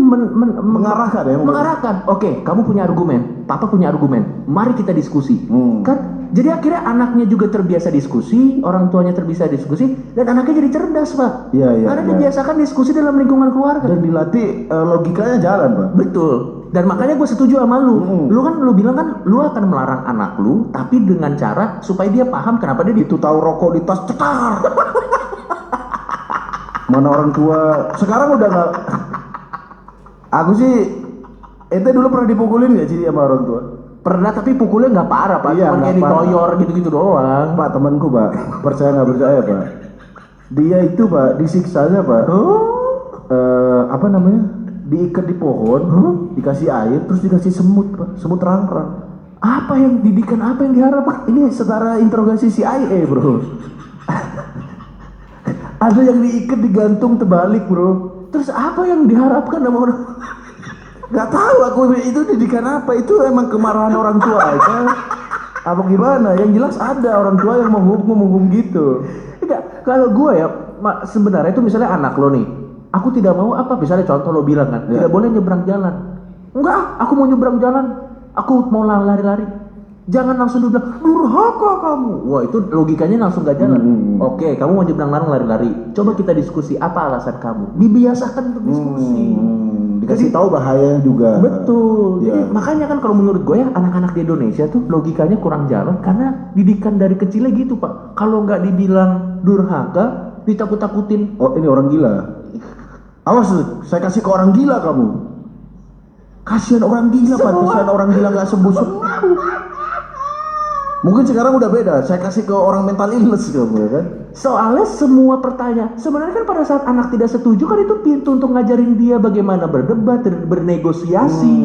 [SPEAKER 4] Mengarahkan ya,
[SPEAKER 5] mengarahkan. Oke, kamu punya argumen, papa punya argumen, mari kita diskusi. Kan jadi akhirnya anaknya juga terbiasa diskusi, orang tuanya terbiasa diskusi, dan anaknya jadi cerdas Pak.
[SPEAKER 4] Iya,
[SPEAKER 5] Karena
[SPEAKER 4] iya.
[SPEAKER 5] dibiasakan diskusi dalam lingkungan keluarga.
[SPEAKER 4] Dan dilatih logikanya jalan Pak.
[SPEAKER 5] Betul. Dan makanya gue setuju sama lu. Lu bilang kan lu akan melarang anak lu, tapi dengan cara supaya dia paham kenapa dia
[SPEAKER 4] Itu tahu rokok di tas cetar. Mana orang tua sekarang udah nggak. Aku sih, ente dulu pernah dipukulin nggak sih sama orang tua?
[SPEAKER 5] pernah, tapi pukulnya nggak parah Pak.
[SPEAKER 4] Iya,
[SPEAKER 5] Cuma kayak
[SPEAKER 4] nggak parah.
[SPEAKER 5] ditoyor gitu-gitu doang.
[SPEAKER 4] Pak temanku Pak, percaya nggak percaya Pak? Dia itu Pak disiksanya Pak. Apa namanya? Diikat di pohon, dikasih air, terus dikasih semut Pak, semut rang-rang.
[SPEAKER 5] Apa yang didikan, apa yang diharapkan?
[SPEAKER 4] Ini setara interogasi CIA Bro. Ada yang diikat digantung terbalik Bro.
[SPEAKER 5] Terus apa yang diharapkan sama orang?
[SPEAKER 4] Gak tahu aku itu didikan apa, itu emang kemarahan orang tua aja. Apa gimana? Yang jelas ada orang tua yang menghukum gitu.
[SPEAKER 5] Enggak, kalau gue ya sebenarnya itu misalnya anak lo nih, aku tidak mau apa, misalnya contoh lo bilang kan, tidak boleh nyebrang jalan. Enggak, aku mau nyebrang jalan, aku mau lari-lari. Jangan langsung dibilang durhaka kamu. Wah, itu logikanya langsung gak jalan. Oke, kamu mau nyebrang lari-lari. Coba kita diskusi, apa alasan kamu? Dibiasakan untuk diskusi.
[SPEAKER 4] Dikasih tahu bahayanya juga.
[SPEAKER 5] Betul.
[SPEAKER 4] Ya.
[SPEAKER 5] Jadi makanya kan kalau menurut gue ya, anak-anak di Indonesia tuh logikanya kurang jalan karena didikan dari kecilnya gitu Pak. Kalau nggak dibilang durhaka, ditakut-takutin.
[SPEAKER 4] Oh ini orang gila. Awas, saya kasih ke orang gila kamu. Kasihan orang gila Pak, kasihan orang gila nggak sembuh. Mungkin sekarang udah beda. Saya kasih ke orang mental illness kamu ya kan.
[SPEAKER 5] Soalnya semua pertanyaan, sebenarnya kan pada saat anak tidak setuju kan itu pintu untuk ngajarin dia bagaimana berdebat, bernegosiasi.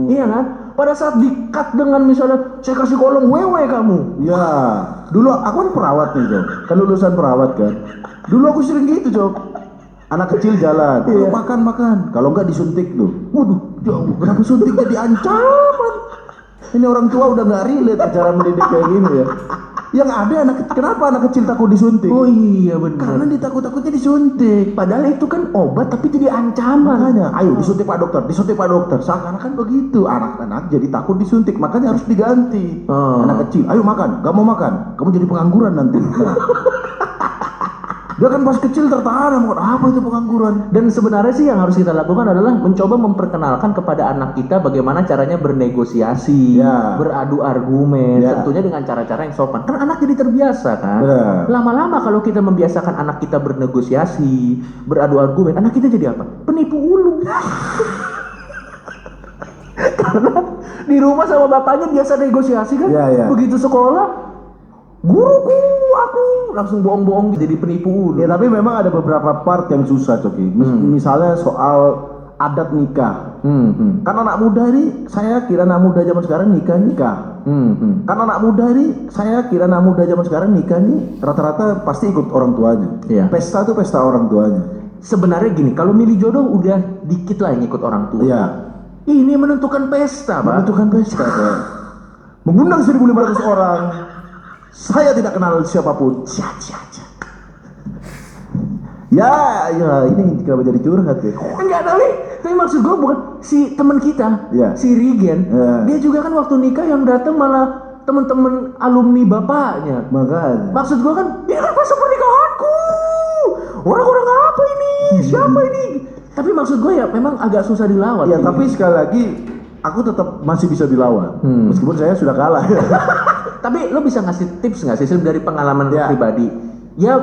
[SPEAKER 5] Iya kan? Pada saat di-cut dengan misalnya saya kasih kolom wewe kamu.
[SPEAKER 4] Ya, dulu aku kan perawat nih Jok. Kan lulusan perawat kan. Dulu aku sering gitu Jok. Anak kecil jalan, "Ayo makan. Kalau enggak disuntik tuh." Waduh, jauh. Kenapa suntik jadi ancaman? Ini orang tua udah nggak relate cara mendidik kayak gini ya. Yang ada kenapa anak kecil takut disuntik?
[SPEAKER 5] Oh iya benar.
[SPEAKER 4] Karena ditakut-takutnya disuntik.
[SPEAKER 5] Padahal itu kan obat tapi jadi ancaman.
[SPEAKER 4] Makanya, ayo disuntik Pak Dokter. Seakan-akan begitu. Anak-anak jadi takut disuntik, makanya harus diganti. Anak kecil, ayo makan. Gak mau makan, kamu jadi pengangguran nanti. Dia kan pas kecil tertanam, apa itu pengangguran?
[SPEAKER 5] Dan sebenarnya sih yang harus kita lakukan adalah mencoba memperkenalkan kepada anak kita bagaimana caranya bernegosiasi,
[SPEAKER 4] Ya.
[SPEAKER 5] beradu argumen,
[SPEAKER 4] Ya.
[SPEAKER 5] tentunya dengan cara-cara yang sopan. Kan anak jadi terbiasa kan.
[SPEAKER 4] Benar.
[SPEAKER 5] Lama-lama kalau kita membiasakan anak kita bernegosiasi, beradu argumen, anak kita jadi apa? Penipu ulung. Karena di rumah sama bapaknya biasa negosiasi kan.
[SPEAKER 4] Ya, ya.
[SPEAKER 5] Begitu sekolah, guruku aku langsung bohong-bohong jadi penipu ulung.
[SPEAKER 4] Ya tapi memang ada beberapa part yang susah, Coki. Misalnya soal adat nikah. Kan anak muda ini, saya kira anak muda zaman sekarang nikah. Kan anak muda ini, saya kira anak muda zaman sekarang nikah nih rata-rata pasti ikut orang tuanya.
[SPEAKER 5] Iya.
[SPEAKER 4] Pesta tuh pesta orang tuanya.
[SPEAKER 5] Sebenarnya gini, kalau milih jodoh udah dikit lah yang ikut orang tua.
[SPEAKER 4] Iya.
[SPEAKER 5] Ini menentukan pesta, Pak.
[SPEAKER 4] Menentukan pesta, Pak. Mengundang 1.500 orang. Saya tidak kenal siapapun. Ya, ini kenapa jadi curhat ya?
[SPEAKER 5] Enggak tapi maksud gue bukan si teman kita,
[SPEAKER 4] Iya.
[SPEAKER 5] si Rigen.
[SPEAKER 4] Iya.
[SPEAKER 5] Dia juga kan waktu nikah yang datang malah teman-teman alumni bapaknya.
[SPEAKER 4] Makanya.
[SPEAKER 5] Maksud gue kan, dia kan pas pernikahanku. Orang-orang apa ini? Siapa ini? Tapi maksud gue ya memang agak susah dilawan.
[SPEAKER 4] Ya,
[SPEAKER 5] ini.
[SPEAKER 4] tapi sekali lagi aku tetap masih bisa dilawan. Meskipun saya sudah kalah.
[SPEAKER 5] Tapi lo bisa ngasih tips nggak sih Sil, dari pengalaman lo
[SPEAKER 4] Ya.
[SPEAKER 5] pribadi? Ya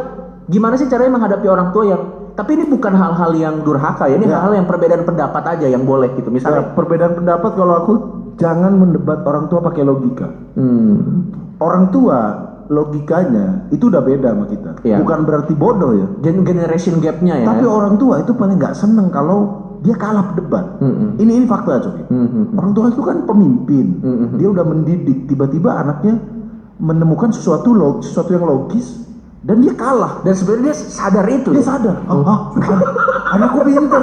[SPEAKER 5] gimana sih caranya menghadapi orang tua yang, tapi ini bukan hal-hal yang durhaka ya, ini
[SPEAKER 4] Ya.
[SPEAKER 5] hal-hal yang perbedaan pendapat aja yang boleh gitu.
[SPEAKER 4] Ya,
[SPEAKER 5] Misalnya,
[SPEAKER 4] perbedaan pendapat kalau aku jangan mendebat orang tua pakai logika. Orang tua logikanya itu udah beda sama kita.
[SPEAKER 5] Iya.
[SPEAKER 4] Bukan berarti bodoh ya.
[SPEAKER 5] generation gapnya ya.
[SPEAKER 4] Tapi orang tua itu paling nggak seneng kalau dia kalah debat. Ini fakta, Coki. Orang tua itu kan pemimpin. Dia udah mendidik, tiba-tiba anaknya menemukan sesuatu yang logis dan dia kalah.
[SPEAKER 5] Dan sebenarnya dia sadar itu.
[SPEAKER 4] Dia sadar. Anakku pinter.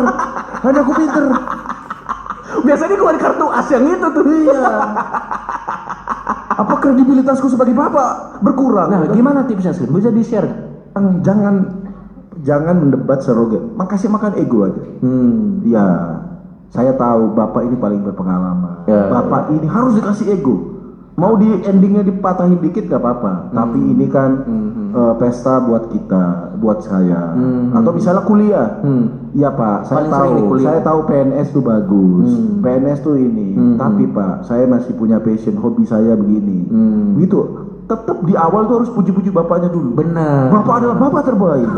[SPEAKER 5] Biasanya keluar kartu as yang itu tuh.
[SPEAKER 4] Iya. Apa kredibilitasku sebagai bapak berkurang?
[SPEAKER 5] Nah, gimana tipsnya sih? Bisa di-share?
[SPEAKER 4] Jangan mendebat serogat. Makasih makan ego aja. Ya, saya tahu bapak ini paling berpengalaman.
[SPEAKER 5] Ya,
[SPEAKER 4] Bapak ini harus dikasih ego. Mau di endingnya dipatahin dikit gak apa-apa. Tapi ini kan pesta buat kita, buat saya. Atau misalnya kuliah. Iya Pak, saya
[SPEAKER 5] Paling sering nih
[SPEAKER 4] tahu.
[SPEAKER 5] kuliah.
[SPEAKER 4] Saya tahu PNS tuh bagus. PNS tuh ini. Tapi Pak, saya masih punya passion, hobi saya begini. Gitu. Tetap di awal tuh harus puji-puji bapaknya dulu.
[SPEAKER 5] Benar.
[SPEAKER 4] Bapak adalah bapak terbaik.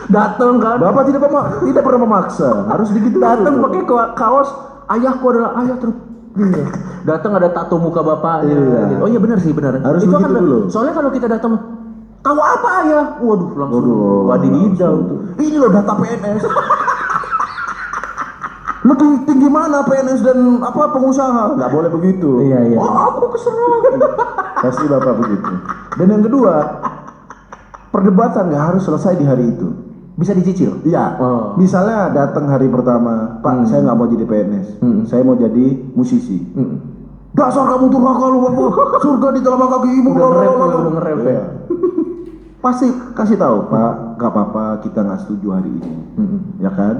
[SPEAKER 5] Datang kan?
[SPEAKER 4] Bapak tidak pernah memaksa. Harus begitu.
[SPEAKER 5] Datang pakai kaos ayahku adalah ayah terbaik. Datang ada tato muka bapaknya.
[SPEAKER 4] Iya.
[SPEAKER 5] Gitu. Oh iya benar sih, benar.
[SPEAKER 4] Harus
[SPEAKER 5] itu
[SPEAKER 4] begitu
[SPEAKER 5] kan
[SPEAKER 4] dulu.
[SPEAKER 5] Soalnya kalau kita datang, tahu apa ayah? Waduh, langsung wadididau tuh.
[SPEAKER 4] Ini loh data PNS. Lebih tinggi mana PNS dan pengusaha? Nggak boleh begitu.
[SPEAKER 5] Iya.
[SPEAKER 4] Oh, aku keserang. Pasti bapak begitu. Dan yang kedua, perdebatan nggak harus selesai di hari itu.
[SPEAKER 5] Bisa dicicil?
[SPEAKER 4] Iya.
[SPEAKER 5] Oh.
[SPEAKER 4] Misalnya datang hari pertama, Pak, saya nggak mau jadi PNS. Saya mau jadi musisi. Dasar kamu durhaka lu, Bapak. Surga di telapak kakimu.
[SPEAKER 5] Udah nge-rap ya.
[SPEAKER 4] Pasti kasih tahu, Pak, nggak apa-apa, kita nggak setuju hari ini, ya kan?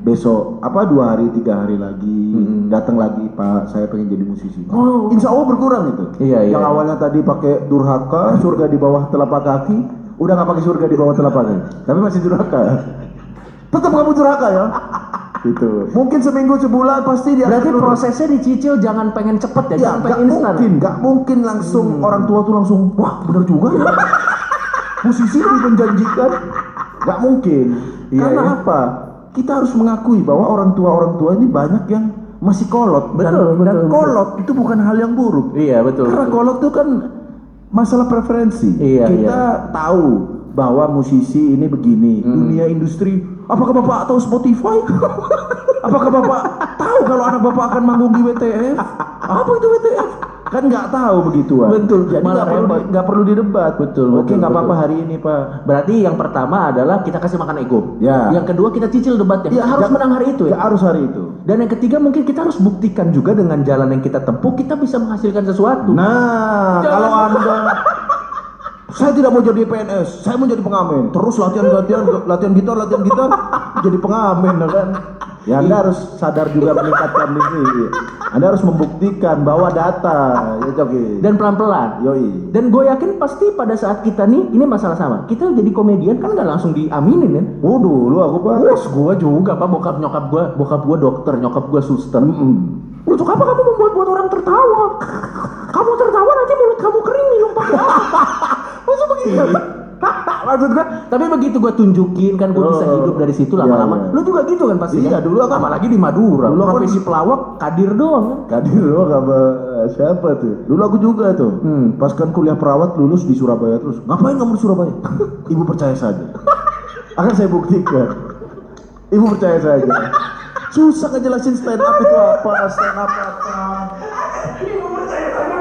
[SPEAKER 4] Besok 2 hari 3 hari lagi datang lagi, Pak, saya pengen jadi musisi.
[SPEAKER 5] Oh.
[SPEAKER 4] Insya Allah berkurang itu.
[SPEAKER 5] Iya.
[SPEAKER 4] Yang awalnya tadi pakai durhaka, surga di bawah telapak kaki, udah nggak pakai surga di bawah telapak kaki, tapi masih durhaka. Tetap kamu durhaka ya. Gitu. Mungkin seminggu sebulan pasti dia.
[SPEAKER 5] Berarti prosesnya dicicil, jangan pengen cepet ya, jangan pengen instan.
[SPEAKER 4] Nggak mungkin langsung orang tua tuh langsung, wah benar juga ya. Musisi lebih menjanjikan, nggak mungkin.
[SPEAKER 5] Iya,
[SPEAKER 4] Karena
[SPEAKER 5] iya.
[SPEAKER 4] apa? Kita harus mengakui bahwa orang tua ini banyak yang masih kolot. Dan kolot itu bukan hal yang buruk.
[SPEAKER 5] Iya, betul.
[SPEAKER 4] Karena kolot itu kan masalah preferensi.
[SPEAKER 5] Iya,
[SPEAKER 4] Kita tahu bahwa musisi ini begini, dunia industri. Apakah Bapak tahu Spotify? Apakah Bapak tahu kalau anak Bapak akan manggung di WTF? Apa itu WTF?
[SPEAKER 6] Kan nggak tahu begituan.
[SPEAKER 5] Betul,
[SPEAKER 6] Jadi
[SPEAKER 5] malah repot.
[SPEAKER 6] nggak perlu didebat.
[SPEAKER 5] Betul,
[SPEAKER 6] Oke,
[SPEAKER 5] betul,
[SPEAKER 6] nggak apa-apa
[SPEAKER 5] betul.
[SPEAKER 6] hari ini Pak.
[SPEAKER 5] Berarti yang pertama adalah kita kasih makan ego.
[SPEAKER 6] Ya.
[SPEAKER 5] Yang kedua kita cicil debatnya.
[SPEAKER 6] Ya,
[SPEAKER 5] Harus menang hari itu ya.
[SPEAKER 6] Harus hari itu.
[SPEAKER 5] Dan yang ketiga mungkin kita harus buktikan juga dengan jalan yang kita tempuh kita bisa menghasilkan sesuatu.
[SPEAKER 6] Nah,
[SPEAKER 5] Jangan.
[SPEAKER 6] kalau Anda saya tidak mau jadi PNS, saya mau jadi pengamen. Terus latihan gitar, jadi pengamen, ya kan? Ya Anda harus sadar juga meningkatkan diri. Anda harus membuktikan bahwa data, ya Coki.
[SPEAKER 5] Dan pelan-pelan.
[SPEAKER 6] Yoi.
[SPEAKER 5] Dan gue yakin pasti pada saat kita nih, ini masalah sama. Kita jadi komedian kan nggak langsung diaminin kan?
[SPEAKER 6] Oh dulu aku Pak.
[SPEAKER 5] Bos gue juga pak, bokap gue dokter, nyokap gue suster. Untuk apa kamu membuat orang tertawa? Kamu tertawa nanti mulut kamu kering minum pakai apa? Maksud begitu? Maksud gue, tapi begitu gue tunjukin kan gue bisa hidup dari situ lama-lama.
[SPEAKER 6] Iya.
[SPEAKER 5] Lu juga gitu kan pasti?
[SPEAKER 6] Iya, dulu kan.
[SPEAKER 5] apalagi di Madura.
[SPEAKER 6] Dulu kan-
[SPEAKER 5] Profesi pelawak kadir doang kan?
[SPEAKER 6] Kadir doang apa siapa tuh? Dulu aku juga tuh. Pas kan kuliah perawat lulus di Surabaya terus. Ngapain kamu di Surabaya? Ibu percaya saja. Akan saya buktikan. Ibu percaya saja. Susah ngejelasin stand up itu apa, stand up apa. Ibu percaya saja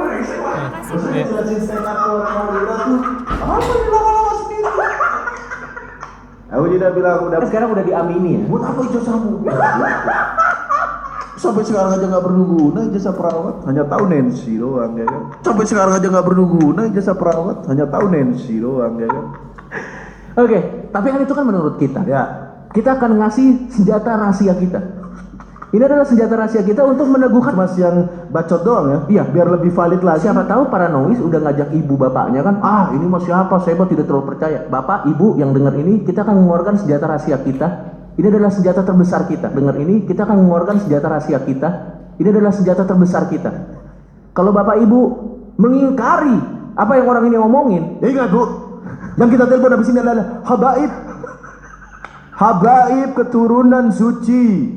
[SPEAKER 6] Susah ngejelasin stand up orang Madura tuh. Apa nih lama-lama sendiri? Aku tidak bilang udah.
[SPEAKER 5] Sekarang udah diamini ya.
[SPEAKER 6] Buat apa ijazahmu? Sampai sekarang aja nggak berguna ijazah perawat, hanya tahu Nancy doang ya kan. Sampai sekarang aja nggak berguna ijazah perawat, hanya tahu Nancy doang ya kan.
[SPEAKER 5] Oke, tapi kan itu kan menurut kita.
[SPEAKER 6] Ya,
[SPEAKER 5] Kita akan ngasih senjata rahasia kita. Ini adalah senjata rahasia kita untuk meneguhkan.
[SPEAKER 6] mas yang bacot doang ya.
[SPEAKER 5] Iya.
[SPEAKER 6] Biar lebih valid lagi.
[SPEAKER 5] Siapa tahu paranoid udah ngajak ibu bapaknya kan, ini mas siapa, saya mah tidak terlalu percaya. Bapak, ibu yang dengar ini, kita akan mengeluarkan senjata rahasia kita. Ini adalah senjata terbesar kita. Dengar ini, kita akan mengeluarkan senjata rahasia kita. Ini adalah senjata terbesar kita. Kalau bapak ibu mengingkari apa yang orang ini ngomongin,
[SPEAKER 6] Ya ingat bu, yang kita telepon habis ini adalah habaib. Habaib keturunan suci.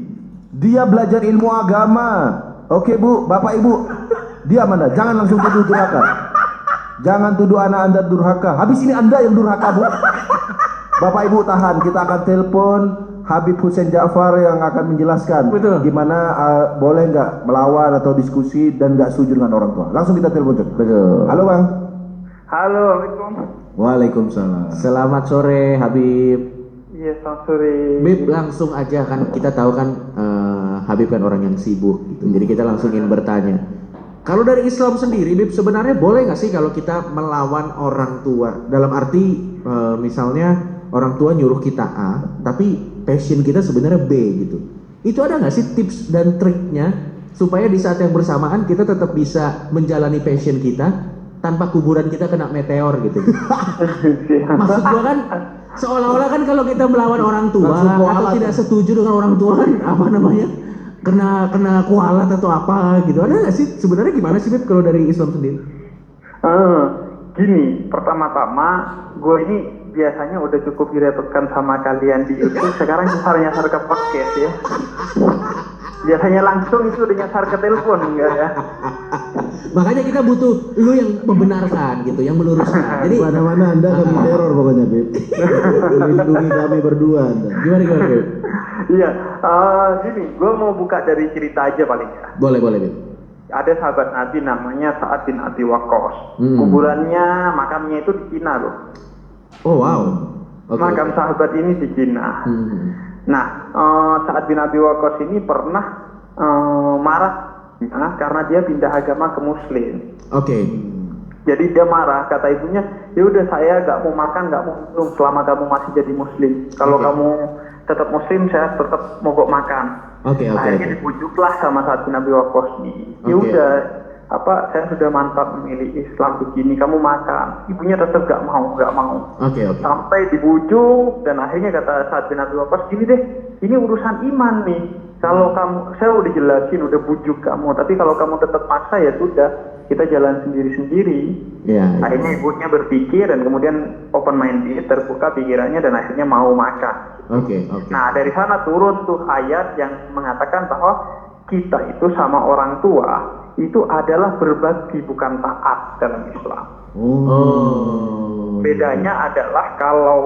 [SPEAKER 6] Dia belajar ilmu agama. Oke bu, bapak ibu, dia mana? Jangan langsung tuduh durhaka. Jangan tuduh anak anda durhaka. Habis ini anda yang durhaka bu. Bapak ibu tahan, kita akan telepon Habib Hussein Ja'far yang akan menjelaskan
[SPEAKER 5] Betul.
[SPEAKER 6] gimana boleh nggak melawan atau diskusi dan nggak setuju dengan orang tua. Langsung kita telepon.
[SPEAKER 5] Betul.
[SPEAKER 6] Halo bang.
[SPEAKER 2] Halo, Assalamualaikum.
[SPEAKER 6] Waalaikumsalam.
[SPEAKER 5] Selamat sore Habib.
[SPEAKER 2] Iya, selamat sore.
[SPEAKER 5] Bib, langsung aja kan kita tahu kan Habib kan orang yang sibuk gitu. Jadi kita langsung ingin bertanya. Kalau dari Islam sendiri, Bib, sebenarnya boleh nggak sih kalau kita melawan orang tua? Dalam arti misalnya orang tua nyuruh kita A, tapi passion kita sebenarnya B gitu. Itu ada nggak sih tips dan triknya supaya di saat yang bersamaan kita tetap bisa menjalani passion kita tanpa kuburan kita kena meteor gitu? Maksud gua kan seolah-olah kan kalau kita melawan orang tua atau tidak setuju dengan orang tua kan apa namanya kena kualat atau apa gitu. Ada nggak sih sebenarnya gimana sih Beb kalau dari Islam sendiri?
[SPEAKER 7] Gini, pertama-tama gue ini biasanya udah cukup direpotkan sama kalian di YouTube. Sekarang nyasar ke podcast ya. Biasanya langsung itu udah nyasar ke telepon enggak ya?
[SPEAKER 5] Makanya kita butuh lu yang membenarkan gitu, yang meluruskan. Jadi
[SPEAKER 6] Mana-mana anda akan teror pokoknya Beb. Melindungi kami berdua anda.
[SPEAKER 5] gimana Beb?
[SPEAKER 7] Iya, gini, gue mau buka dari cerita aja paling ya.
[SPEAKER 5] Boleh Beb.
[SPEAKER 7] Ada sahabat Nabi namanya Sa'ad bin Abi Waqqas. Kuburannya, makamnya itu di Cina loh.
[SPEAKER 5] Oh wow. Oke.
[SPEAKER 7] Makam sahabat ini di Cina. Nah, Sa'ad bin Abi Waqqas ini pernah marah karena dia pindah agama ke Muslim.
[SPEAKER 5] Oke.
[SPEAKER 7] Jadi dia marah, kata ibunya, ya udah saya nggak mau makan, nggak mau minum selama kamu masih jadi Muslim. Kalau kamu tetap Muslim, saya tetap mogok makan. Akhirnya dibujuklah sama Sa'ad bin Abi Waqqas ini. Ya udah, saya sudah mantap memilih Islam begini, kamu makan. Ibunya tetap nggak mau.
[SPEAKER 5] Oke.
[SPEAKER 7] Sampai dibujuk dan akhirnya kata Sa'ad bin Abi Waqqas, gini deh, ini urusan iman nih. Kalau kamu, saya udah jelasin, udah bujuk kamu, tapi kalau kamu tetap maksa ya sudah, kita jalan sendiri-sendiri.
[SPEAKER 5] Iya.
[SPEAKER 7] Akhirnya ibunya berpikir dan kemudian open minded, terbuka pikirannya dan akhirnya mau makan.
[SPEAKER 5] Oke.
[SPEAKER 7] Nah dari sana turun tuh ayat yang mengatakan bahwa kita itu sama orang tua itu adalah berbakti bukan taat dalam Islam. Bedanya adalah kalau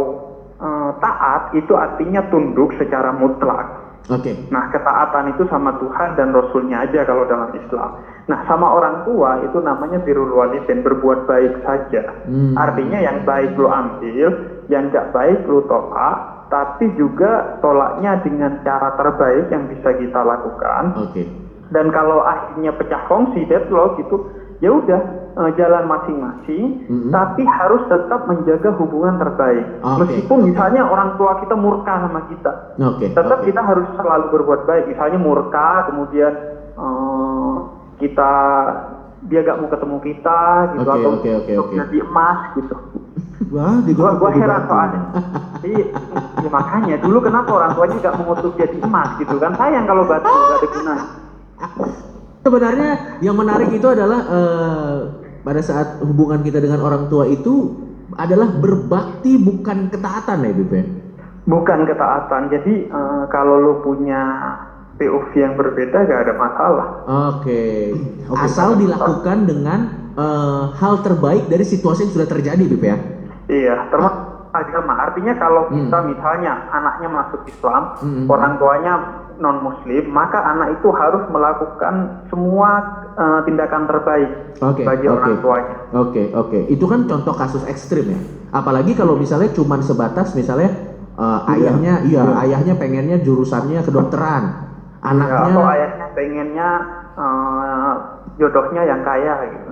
[SPEAKER 7] taat itu artinya tunduk secara mutlak.
[SPEAKER 5] Oke.
[SPEAKER 7] Nah, ketaatan itu sama Tuhan dan Rasulnya aja kalau dalam Islam. Nah, sama orang tua itu namanya birrul walidain, berbuat baik saja. Artinya yang baik lo ambil, yang nggak baik lo tolak, tapi juga tolaknya dengan cara terbaik yang bisa kita lakukan.
[SPEAKER 5] Oke.
[SPEAKER 7] Dan kalau akhirnya pecah kongsi, deadlock gitu, ya udah jalan masing-masing, tapi harus tetap menjaga hubungan terbaik. Meskipun misalnya orang tua kita murka sama kita, tetap kita harus selalu berbuat baik. Misalnya murka, kemudian dia gak mau ketemu kita, gitu, atau jadi emas, gitu.
[SPEAKER 6] Wah,
[SPEAKER 7] gua heran soalnya. Jadi ya makanya dulu kenapa orang tuanya gak mengutuk jadi emas, gitu kan? Sayang kalau batu gak ada gunanya.
[SPEAKER 5] Sebenarnya yang menarik itu adalah pada saat hubungan kita dengan orang tua itu adalah berbakti, bukan ketaatan ya, Bib?
[SPEAKER 7] Bukan ketaatan. Jadi kalau lo punya POV yang berbeda gak ada masalah.
[SPEAKER 5] Oke. Asal dilakukan dengan hal terbaik dari situasi yang sudah terjadi, Bib ya?
[SPEAKER 7] Iya, termasuk agama. Artinya kalau kita misalnya anaknya masuk Islam, orang tuanya non-Muslim, maka anak itu harus melakukan semua tindakan terbaik bagi orang tuanya.
[SPEAKER 5] Oke. Itu kan contoh kasus ekstrim ya. Apalagi kalau misalnya cuman sebatas misalnya ayahnya pengennya jurusannya kedokteran, anaknya
[SPEAKER 7] atau ayahnya pengennya jodohnya yang kaya gitu.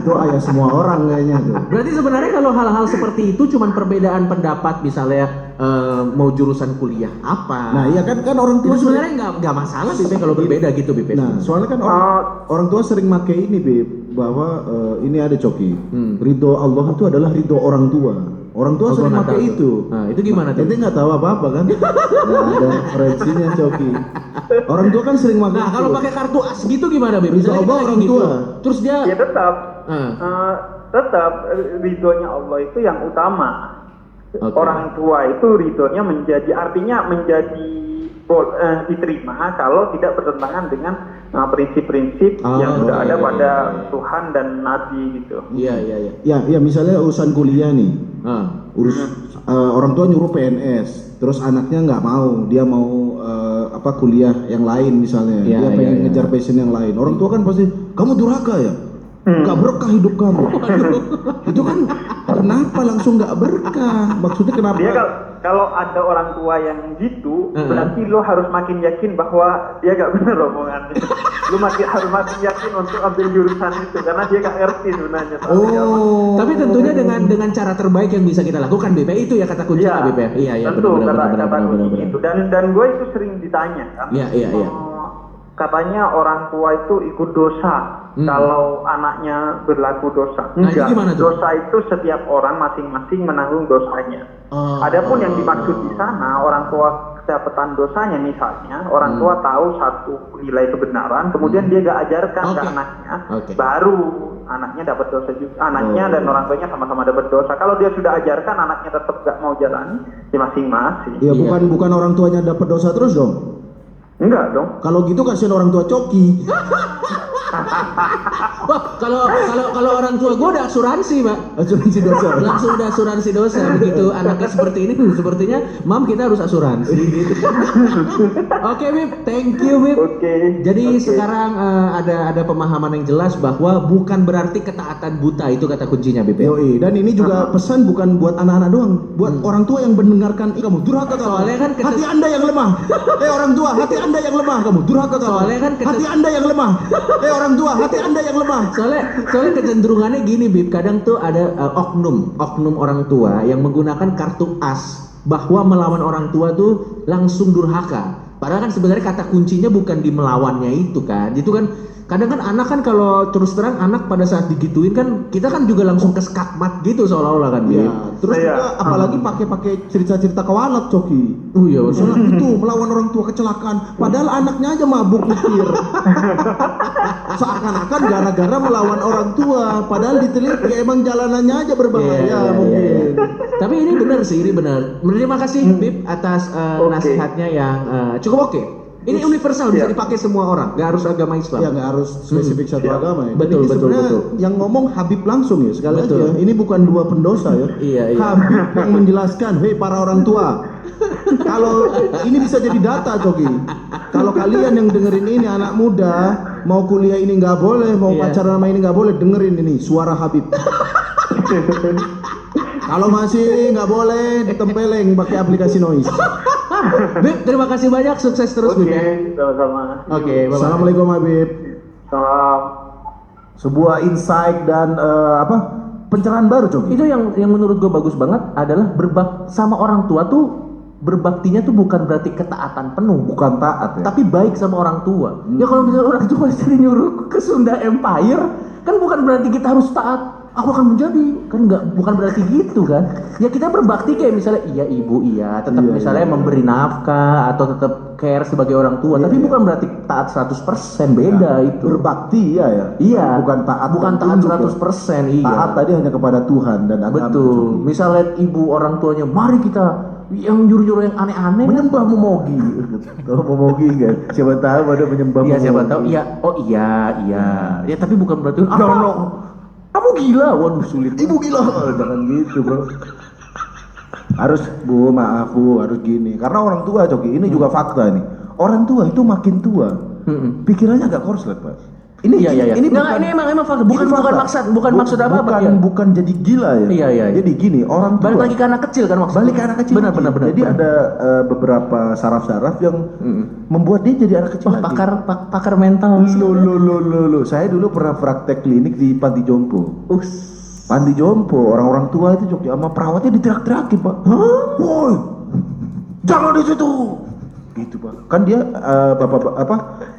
[SPEAKER 6] Itu ayah semua orang kayaknya tuh.
[SPEAKER 5] Berarti sebenarnya kalau hal-hal seperti itu cuman perbedaan pendapat, misalnya mau jurusan kuliah apa.
[SPEAKER 6] Nah, iya kan orang tua
[SPEAKER 5] itu sebenarnya nggak masalah Bip kalau berbeda gitu, Bip.
[SPEAKER 6] Nah, soalnya kan orang tua sering pakai ini, Bip, bahwa ini ada Coki. Ridho Allah itu adalah ridho orang tua. Orang tua sering pakai itu.
[SPEAKER 5] Nah, itu gimana tuh?
[SPEAKER 6] Ente nggak tahu apa-apa kan? Nggak ada referensinya, Coki. Orang tua kan sering pakai.
[SPEAKER 5] Nah, kalau pakai kartu as gitu gimana, Bib?
[SPEAKER 6] Ridho Allah orang tua.
[SPEAKER 5] Terus dia
[SPEAKER 7] Ya tetap ridhonya Allah itu yang utama. Orang tua itu ridhonya artinya menjadi diterima kalau tidak bertentangan dengan prinsip-prinsip yang sudah ada pada Tuhan dan Nabi gitu.
[SPEAKER 6] Iya, misalnya urusan kuliah nih. Orang tua nyuruh PNS, terus anaknya nggak mau, dia mau kuliah yang lain misalnya, dia pengen ngejar passion yang lain. Orang tua kan pasti, kamu durhaka ya, nggak berkah hidup kamu. Itu kan kenapa langsung nggak berkah? Maksudnya kenapa?
[SPEAKER 7] Dia kalau ada orang tua yang gitu, berarti lo harus makin yakin bahwa dia gak benar omongannya. Lo harus makin yakin untuk ambil jurusan itu karena dia gak ngerti sebenarnya.
[SPEAKER 5] Tapi tentunya dengan cara terbaik yang bisa kita lakukan, BP itu ya kata kuncinya, BP. Iya,
[SPEAKER 7] tentu kata kunci itu. Dan gue itu sering ditanya kan.
[SPEAKER 5] Iya.
[SPEAKER 7] Katanya orang tua itu ikut dosa kalau anaknya berlaku dosa.
[SPEAKER 5] Enggak,
[SPEAKER 7] dosa itu setiap orang masing-masing menanggung dosanya. Adapun yang dimaksud di sana, orang tua kedapatan dosanya misalnya, orang tua tahu satu nilai kebenaran, kemudian dia gak ajarkan ke anaknya, baru anaknya dapat dosa juga. Anaknya dan orang tuanya sama-sama dapat dosa. Kalau dia sudah ajarkan, anaknya tetap gak mau jalani, ya masing-masing.
[SPEAKER 6] Ya bukan orang tuanya dapat dosa terus dong.
[SPEAKER 7] Enggak dong.
[SPEAKER 6] Kalau gitu kasihan orang tua Coki.
[SPEAKER 5] Wah, kalau orang tua gue udah asuransi, Pak.
[SPEAKER 6] Asuransi dosa.
[SPEAKER 5] Langsung udah asuransi dosa. Begitu anaknya seperti ini, sepertinya Mam kita harus asuransi gitu. Oke, Bib, thank you, Bib. Jadi sekarang ada pemahaman yang jelas bahwa bukan berarti ketaatan buta, itu kata kuncinya, Bib.
[SPEAKER 6] Yoi, dan ini juga pesan bukan buat anak-anak doang, buat orang tua yang mendengarkan kamu durhaka kamu.
[SPEAKER 5] Soalnya kan
[SPEAKER 6] hati Anda yang lemah. Orang tua, hati Anda yang lemah, kamu durhaka kamu.
[SPEAKER 5] Soalnya kan
[SPEAKER 6] hati Anda yang lemah. Orang tua, hati Anda yang lemah.
[SPEAKER 5] Soalnya kecenderungannya gini, Bib, kadang tuh ada oknum orang tua yang menggunakan kartu as bahwa melawan orang tua tuh langsung durhaka. Padahal kan sebenarnya kata kuncinya bukan di melawannya itu kan. Itu kan kadang kan anak kan kalau terus terang anak pada saat digituin kan kita kan juga langsung ke skakmat gitu seolah-olah kan dia.
[SPEAKER 6] Terus juga apalagi pakai cerita-cerita kewalat, Coki.
[SPEAKER 5] Oh iya,
[SPEAKER 6] soalnya itu melawan orang tua kecelakaan. Padahal anaknya aja mabuk nyetir. Seakan-akan gara-gara melawan orang tua. Padahal diteliti emang jalanannya aja berbahaya mungkin.
[SPEAKER 5] Tapi ini benar sih, ini benar. Terima kasih Bib atas nasihatnya yang cukup oke. Ini universal, bisa dipakai semua orang, nggak harus agama Islam.
[SPEAKER 6] Ya nggak harus spesifik satu agama ya.
[SPEAKER 5] Betul.
[SPEAKER 6] Yang ngomong Habib langsung ya sekali lagi ya. Ini bukan dua pendosa ya.
[SPEAKER 5] Iya.
[SPEAKER 6] Habib yang menjelaskan, hei para orang tua, Kalau ini bisa jadi data, Coki. Kalau kalian yang dengerin ini anak muda, mau kuliah ini nggak boleh, mau pacaran sama ini nggak boleh, dengerin ini suara Habib. Kalau masih nggak boleh, ditempeleng pakai aplikasi noise.
[SPEAKER 5] Bib, terima kasih banyak, sukses terus Bib.
[SPEAKER 7] Oke, sama-sama.
[SPEAKER 5] Oke, bye-bye.
[SPEAKER 6] Assalamualaikum Habib.
[SPEAKER 7] Salam.
[SPEAKER 4] Sebuah insight dan pencerahan baru, Coki.
[SPEAKER 5] Itu yang menurut gue bagus banget adalah sama orang tua tuh berbaktinya tuh bukan berarti ketaatan penuh,
[SPEAKER 4] Bukan taat ya.
[SPEAKER 5] tapi baik sama orang tua. Ya kalau misalnya orang tua sering nyuruh ke Sunda Empire, kan bukan berarti kita harus taat. Aku akan menjadi, kan bukan berarti gitu kan. Ya kita berbakti kayak misalnya iya ibu tetap misalnya memberi nafkah atau tetap care sebagai orang tua, tapi bukan berarti taat 100%, beda itu.
[SPEAKER 4] Berbakti ya.
[SPEAKER 5] Iya.
[SPEAKER 4] Bukan taat.
[SPEAKER 5] Bukan taat 100%, iya.
[SPEAKER 4] Taat tadi hanya kepada Tuhan dan agama.
[SPEAKER 5] Betul. Misalnya ibu orang tuanya, mari kita yang nyuruh-nyuruh yang aneh-aneh.
[SPEAKER 4] Menyembah memogi. Tahu memogi kan? Siapa tahu ada menyembah
[SPEAKER 5] Iya,
[SPEAKER 4] memogi.
[SPEAKER 5] siapa tahu. Iya. Oh iya. Ya tapi bukan berarti kamu gila. Waduh, sulit.
[SPEAKER 4] Ibu gila. Jangan gitu, Bro. Harus Bu, maaf Bu, harus gini. Karena orang tua, Coki, ini juga fakta nih. Orang tua itu makin tua, pikirannya agak korslet, Pak. Ini
[SPEAKER 5] Iya.
[SPEAKER 4] ini
[SPEAKER 5] Ini emang fakta. Bukan maksud apa-apa.
[SPEAKER 4] Bukan jadi gila ya.
[SPEAKER 5] Iya.
[SPEAKER 4] Jadi gini, orang tua
[SPEAKER 5] Balik lagi ke anak kecil kan maksudnya.
[SPEAKER 4] balik ke anak kecil.
[SPEAKER 5] Benar.
[SPEAKER 4] Jadi ada beberapa saraf-saraf yang membuat dia jadi anak kecil
[SPEAKER 5] Wah,
[SPEAKER 4] lagi.
[SPEAKER 5] pakar mental.
[SPEAKER 4] Lo. Saya dulu pernah praktek klinik di panti jompo. Panti jompo, orang-orang tua itu Jogja sama perawatnya diteriak-teriakin, Pak. Woi, jangan di situ. Gitu, Pak. Kan dia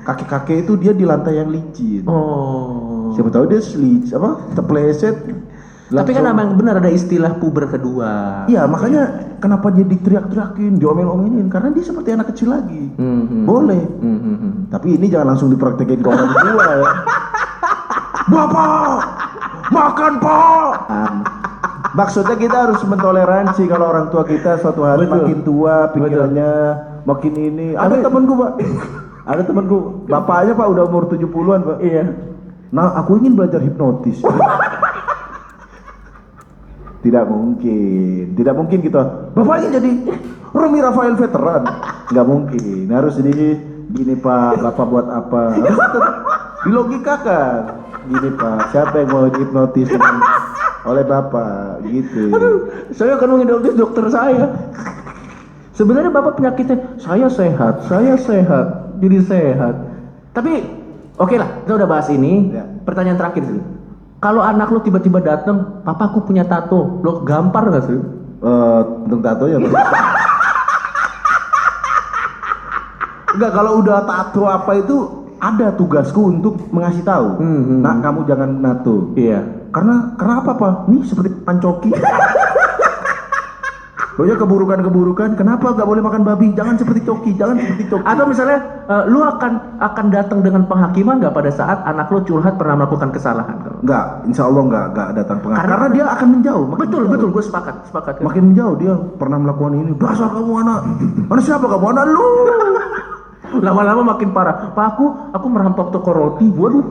[SPEAKER 4] kakek-kakek itu dia di lantai yang licin.
[SPEAKER 5] Oh.
[SPEAKER 4] Siapa tahu dia terpleset.
[SPEAKER 5] Tapi kan memang benar ada istilah puber kedua.
[SPEAKER 4] Iya, makanya kenapa dia diteriak-teriakin, diomel-omelin, karena dia seperti anak kecil lagi. Boleh. Tapi ini jangan langsung dipraktekin ke orang tua ya. Bapak, makan Pak. Maksudnya kita harus mentoleransi kalau orang tua kita suatu hari makin tua, pikirannya makin ini. Ada temanku, Pak. Ada temanku, bapaknya Pak udah umur 70-an, Pak.
[SPEAKER 5] Iya.
[SPEAKER 4] Nah, aku ingin belajar hipnotis. Tidak mungkin kita. Bapak ingin jadi Romi Rafael veteran. Nggak mungkin. Harus gini Pak, Bapak buat apa? Harus dilogikakan. Gini Pak, siapa yang mau dihipnotis oleh Bapak? Gitu.
[SPEAKER 5] Saya akan menghipnotis dokter saya. Sebenarnya Bapak penyakitnya, saya sehat, jadi sehat. Tapi oke lah, kita udah bahas ini.
[SPEAKER 4] Ya.
[SPEAKER 5] Pertanyaan terakhir sih. Kalau anak lu tiba-tiba datang, Papa aku punya tato, lo gampar gak sih?
[SPEAKER 4] Untuk tato ya Pak. Enggak, kalau udah tato apa itu ada tugasku untuk mengasih tahu. Nah, kamu jangan nato.
[SPEAKER 5] Iya.
[SPEAKER 4] Karena apa Pak? Nih seperti pancoki. Banyak keburukan. Kenapa nggak boleh makan babi? Jangan seperti coki.
[SPEAKER 5] Atau misalnya lu akan datang dengan penghakiman nggak pada saat anak lu curhat pernah melakukan kesalahan?
[SPEAKER 4] Nggak, insya Allah nggak datang penghakiman. Karena dia akan menjauh.
[SPEAKER 5] Betul, gue sepakat.
[SPEAKER 4] Makin menjauh dia pernah melakukan ini. Dasar kamu anak. Mana siapa kamu anak lu?
[SPEAKER 5] Lama-lama makin parah. Pak, aku merampok toko roti. Waduh.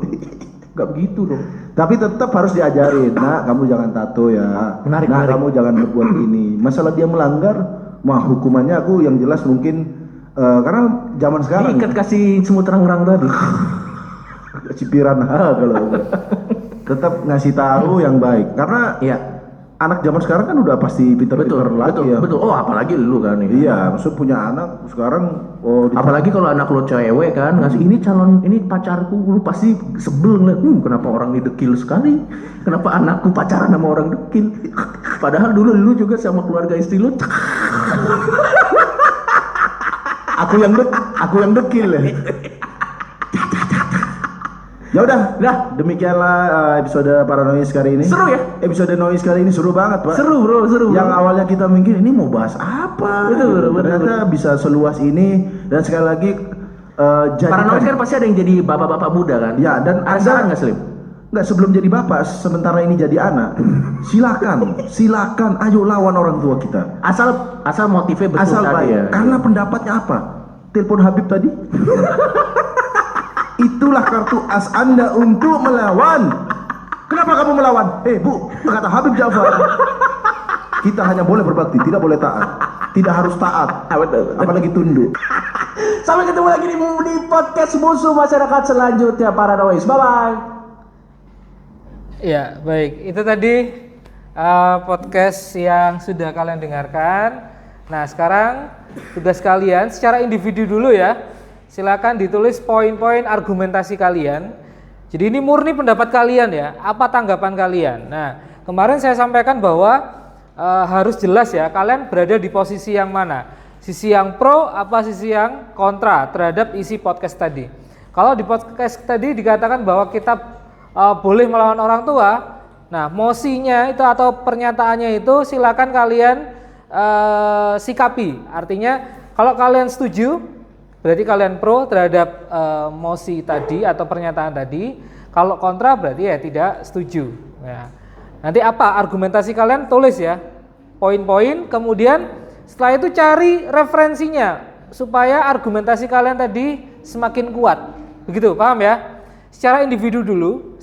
[SPEAKER 5] Gak begitu dong.
[SPEAKER 4] Tapi tetap harus diajarin. Nah, kamu jangan tato ya.
[SPEAKER 5] Menarik.
[SPEAKER 4] Kamu jangan berbuat ini. Masalah dia melanggar, hukumannya aku yang jelas mungkin karena zaman sekarang.
[SPEAKER 5] Diikat kasih semut terang-terang tadi.
[SPEAKER 4] Cipiran kalau. Tetap ngasih tahu yang baik. Karena anak zaman sekarang kan udah pasti pinter-pinter lagi ya.
[SPEAKER 5] Betul. Oh, apalagi lu kan nih.
[SPEAKER 4] Iya, maksud punya anak sekarang.
[SPEAKER 5] Apalagi kalau anak lo cewek kan ngasih ini pacarku, lu pasti sebel ngeliat, kenapa orang ini dekil sekali, kenapa anakku pacaran sama orang dekil, padahal dulu lu juga sama keluarga istri lu.
[SPEAKER 4] aku yang dekil ya. Ya udah, demikianlah episode Paranoid kali ini.
[SPEAKER 5] Seru ya?
[SPEAKER 4] Episode Noise kali ini seru banget, Pak.
[SPEAKER 5] Seru bro.
[SPEAKER 4] Yang awalnya kita mikir ini mau bahas apa?
[SPEAKER 5] Betul.
[SPEAKER 4] Ternyata bisa seluas ini. Dan sekali lagi
[SPEAKER 5] Paranoid kan pasti ada yang jadi bapak-bapak muda kan?
[SPEAKER 4] Ya, dan
[SPEAKER 5] ada saran nggak Slim?
[SPEAKER 4] Nggak, sebelum jadi bapak, sementara ini jadi anak, silakan, ayo lawan orang tua kita.
[SPEAKER 5] Asal motifnya betul
[SPEAKER 4] asal
[SPEAKER 5] tadi
[SPEAKER 4] baik.
[SPEAKER 5] ya.
[SPEAKER 4] Karena pendapatnya apa? Telepon Habib tadi. Itulah kartu as Anda untuk melawan. Kenapa kamu melawan? Bu, kata Habib Ja'far, kita hanya boleh berbakti, tidak boleh taat.
[SPEAKER 6] tidak harus taat, apalagi tunduk.
[SPEAKER 5] Sampai ketemu lagi di podcast Musuh Masyarakat selanjutnya, Paranoid. Bye-bye.
[SPEAKER 1] Ya, baik. Itu tadi podcast yang sudah kalian dengarkan. Nah, sekarang tugas kalian secara individu dulu ya. Silakan ditulis poin-poin argumentasi kalian. Jadi ini murni pendapat kalian ya. Apa tanggapan kalian? Nah, kemarin saya sampaikan bahwa harus jelas ya, kalian berada di posisi yang mana. Sisi yang pro apa sisi yang kontra terhadap isi podcast tadi. Kalau di podcast tadi dikatakan bahwa kita boleh melawan orang tua. Nah, mosinya itu atau pernyataannya itu silakan kalian sikapi. Artinya kalau kalian setuju berarti kalian pro terhadap mosi tadi atau pernyataan tadi. Kalau kontra berarti ya tidak setuju. Ya. Nanti apa argumentasi kalian tulis ya, poin-poin. Kemudian setelah itu cari referensinya supaya argumentasi kalian tadi semakin kuat. Begitu, paham ya? Secara individu dulu,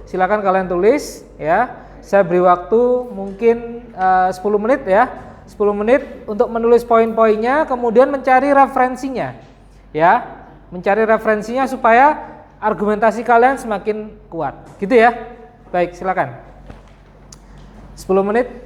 [SPEAKER 1] silakan kalian tulis ya. Saya beri waktu mungkin 10 menit ya. 10 menit untuk menulis poin-poinnya, kemudian mencari referensinya. Ya, mencari referensinya supaya argumentasi kalian semakin kuat. Gitu ya. Baik, silakan. 10 menit.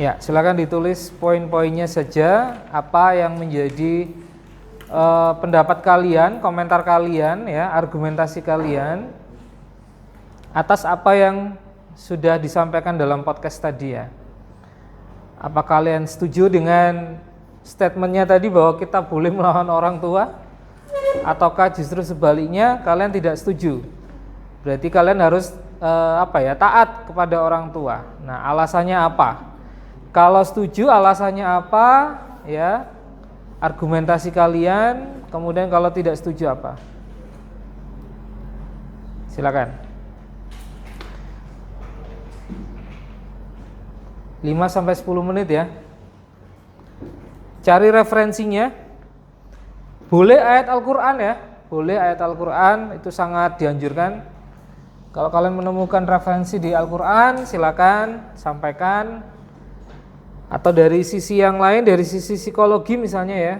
[SPEAKER 1] Ya, silakan ditulis poin-poinnya saja, apa yang menjadi pendapat kalian, komentar kalian, ya, argumentasi kalian atas apa yang sudah disampaikan dalam podcast tadi ya. Apa kalian setuju dengan statementnya tadi bahwa kita boleh melawan orang tua, ataukah justru sebaliknya kalian tidak setuju? Berarti kalian harus taat kepada orang tua. Nah, alasannya apa? Kalau setuju alasannya apa ya, argumentasi kalian, kemudian kalau tidak setuju apa. Silakan. 5-10 menit ya. Cari referensinya. Boleh ayat Al-Quran ya, boleh ayat Al-Quran, itu sangat dianjurkan. Kalau kalian menemukan referensi di Al-Quran, silakan sampaikan. Atau dari sisi yang lain, dari sisi psikologi misalnya ya.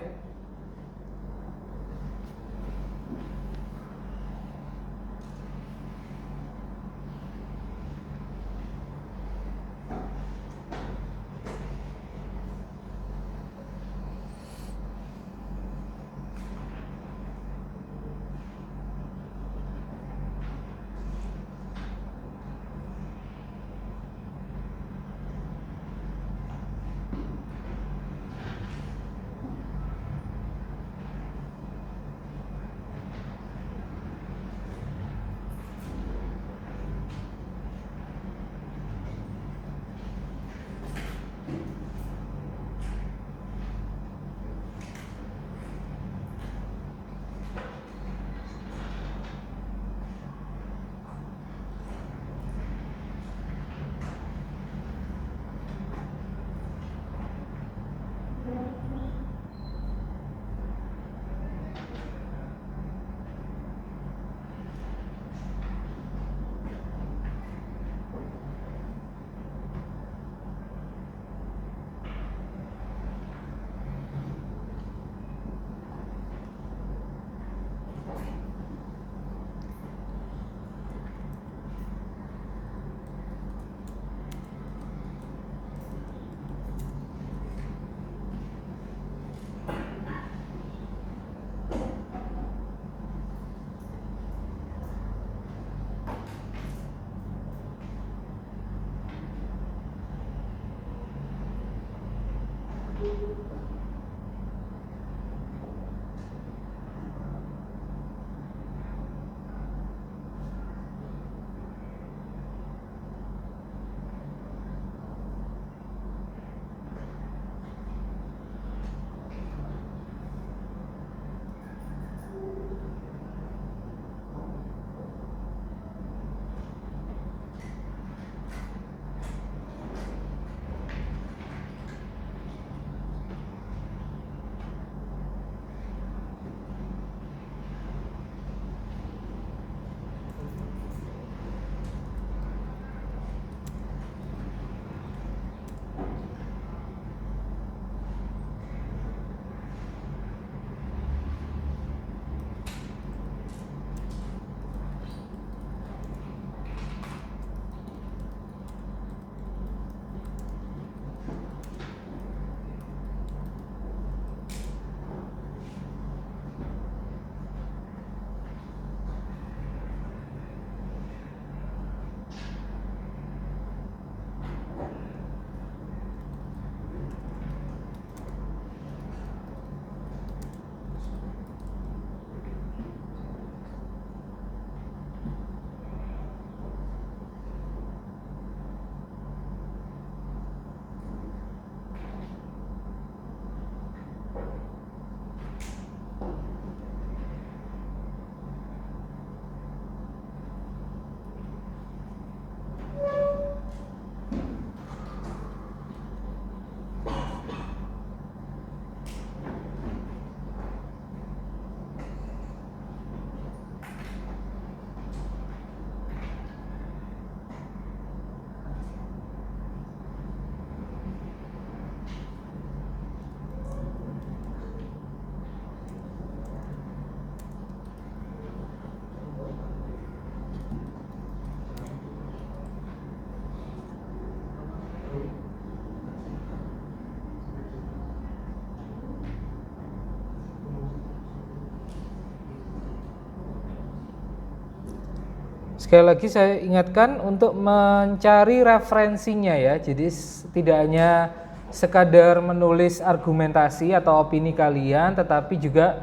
[SPEAKER 1] Sekali lagi saya ingatkan untuk mencari referensinya ya. Jadi tidak hanya sekadar menulis argumentasi atau opini kalian, tetapi juga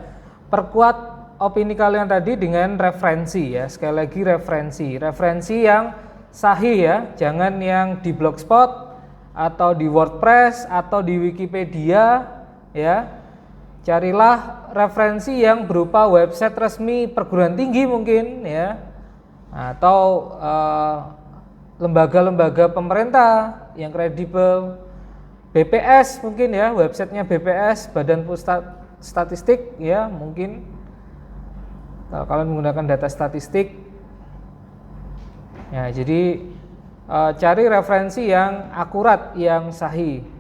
[SPEAKER 1] perkuat opini kalian tadi dengan referensi ya. Sekali lagi referensi yang sahih ya, jangan yang di Blogspot atau di WordPress atau di Wikipedia ya. Carilah referensi yang berupa website resmi perguruan tinggi mungkin ya, atau lembaga-lembaga pemerintah yang kredibel, BPS mungkin ya, websitenya BPS, Badan Pusat Statistik ya, mungkin kalau kalian menggunakan data statistik ya. Jadi cari referensi yang akurat, yang sahih.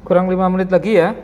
[SPEAKER 1] Kurang 5 menit lagi ya.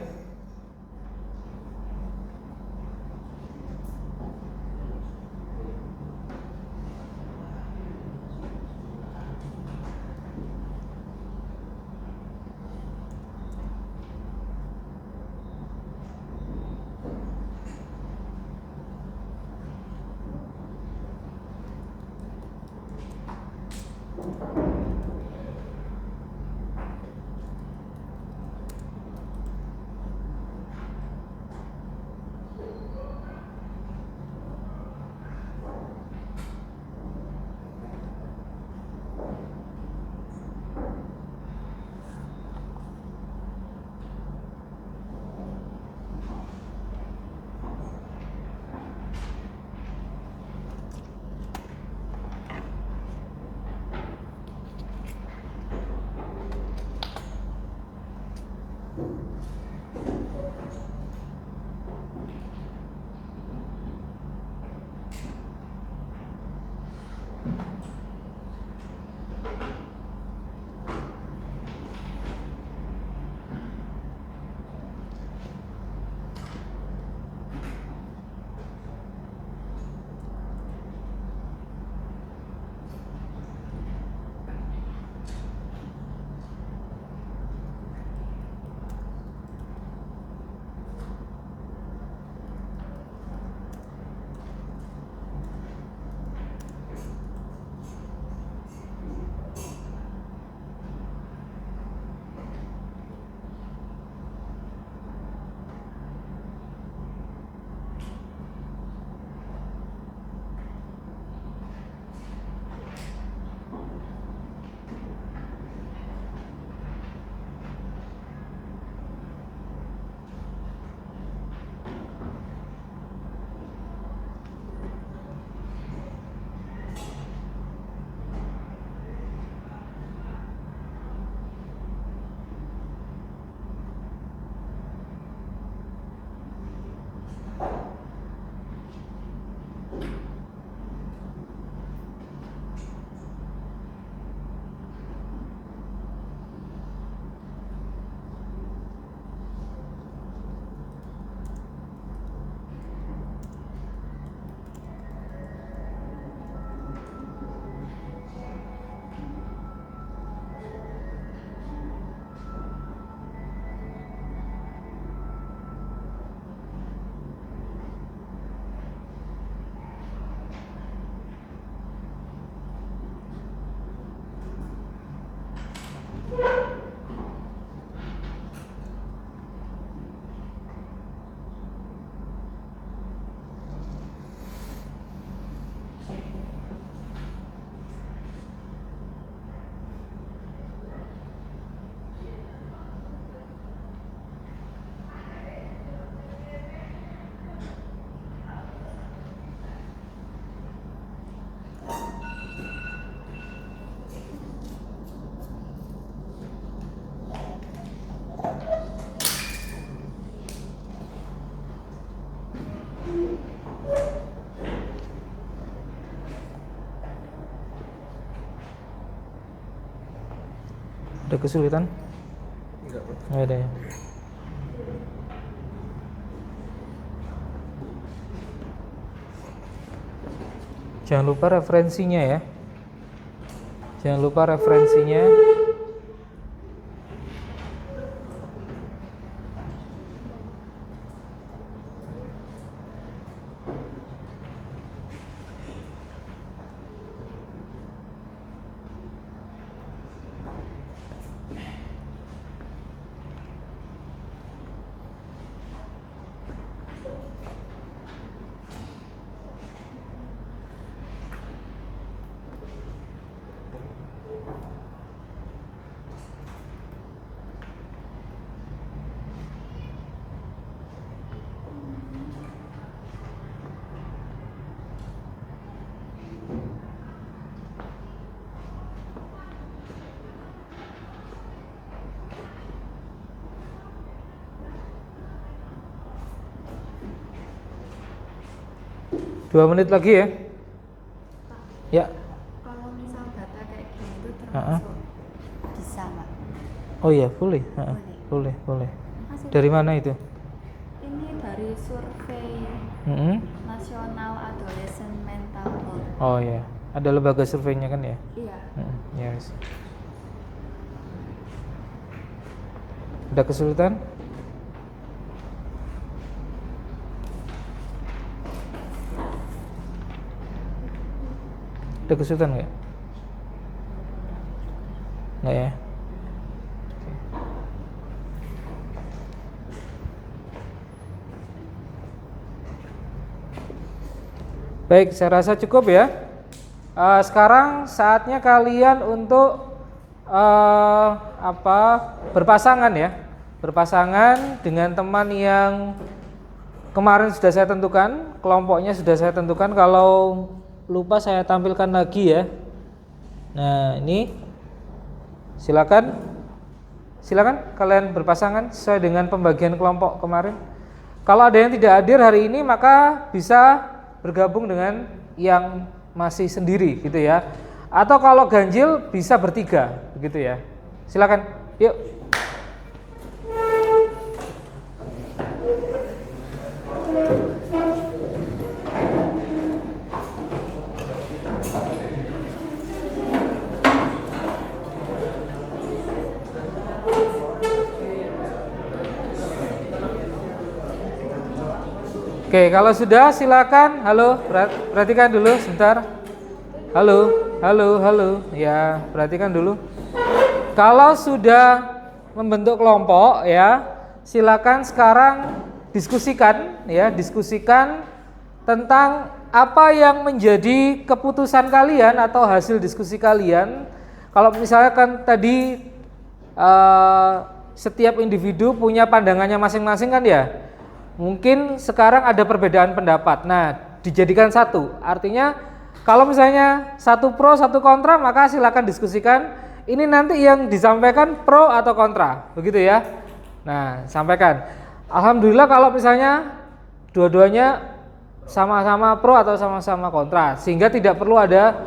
[SPEAKER 1] Ada kesulitan? Enggak ada ya. Jangan lupa referensinya ya. Jangan lupa referensinya. Dua menit lagi ya. Ya.
[SPEAKER 8] Kalau misal data kayak gini itu termasuk bisa, Pak?
[SPEAKER 1] Oh iya, boleh. Boleh. Dari mana itu?
[SPEAKER 8] Ini dari survei National Adolescent Mental Health.
[SPEAKER 1] Oh iya, ada lembaga surveinya kan ya?
[SPEAKER 8] Iya.
[SPEAKER 1] Yes. Ada kesulitan? Ada kesulitan nggak? Nggak ya? Baik, saya rasa cukup ya. Sekarang saatnya kalian untuk berpasangan ya, berpasangan dengan teman yang kemarin sudah saya tentukan, kelompoknya sudah saya tentukan. Kalau lupa saya tampilkan lagi ya. Nah ini, silakan kalian berpasangan sesuai dengan pembagian kelompok kemarin. Kalau ada yang tidak hadir hari ini maka bisa bergabung dengan yang masih sendiri gitu ya. Atau kalau ganjil bisa bertiga begitu ya. Silakan, yuk. Oke, kalau sudah silakan. Halo, perhatikan dulu sebentar. Halo. Ya, perhatikan dulu. Kalau sudah membentuk kelompok ya, silakan sekarang diskusikan tentang apa yang menjadi keputusan kalian atau hasil diskusi kalian. Kalau misalkan tadi setiap individu punya pandangannya masing-masing kan ya. Mungkin sekarang ada perbedaan pendapat. Nah, dijadikan satu. Artinya kalau misalnya satu pro, satu kontra, maka silakan diskusikan. Ini nanti yang disampaikan pro atau kontra, begitu ya. Nah, sampaikan. Alhamdulillah kalau misalnya dua-duanya sama-sama pro atau sama-sama kontra, sehingga tidak perlu ada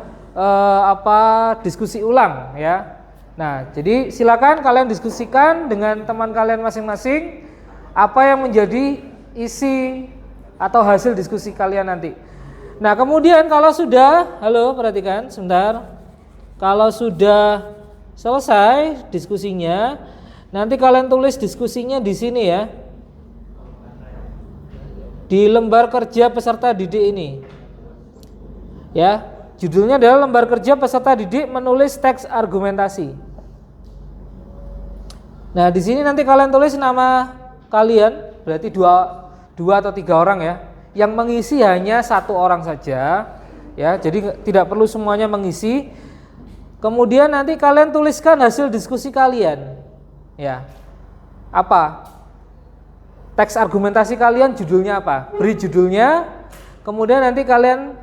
[SPEAKER 1] diskusi ulang ya. Nah, jadi silakan kalian diskusikan dengan teman kalian masing-masing apa yang menjadi isi atau hasil diskusi kalian nanti. Nah, kemudian kalau sudah, perhatikan sebentar. Kalau sudah selesai diskusinya, nanti kalian tulis diskusinya di sini ya. Di lembar kerja peserta didik ini. Ya, judulnya adalah lembar kerja peserta didik menulis teks argumentasi. Nah, di sini nanti kalian tulis nama kalian, berarti dua atau tiga orang ya. Yang mengisi hanya satu orang saja, ya. Jadi tidak perlu semuanya mengisi. Kemudian nanti kalian tuliskan hasil diskusi kalian, ya. Apa? Teks argumentasi kalian judulnya apa? Beri judulnya. Kemudian nanti kalian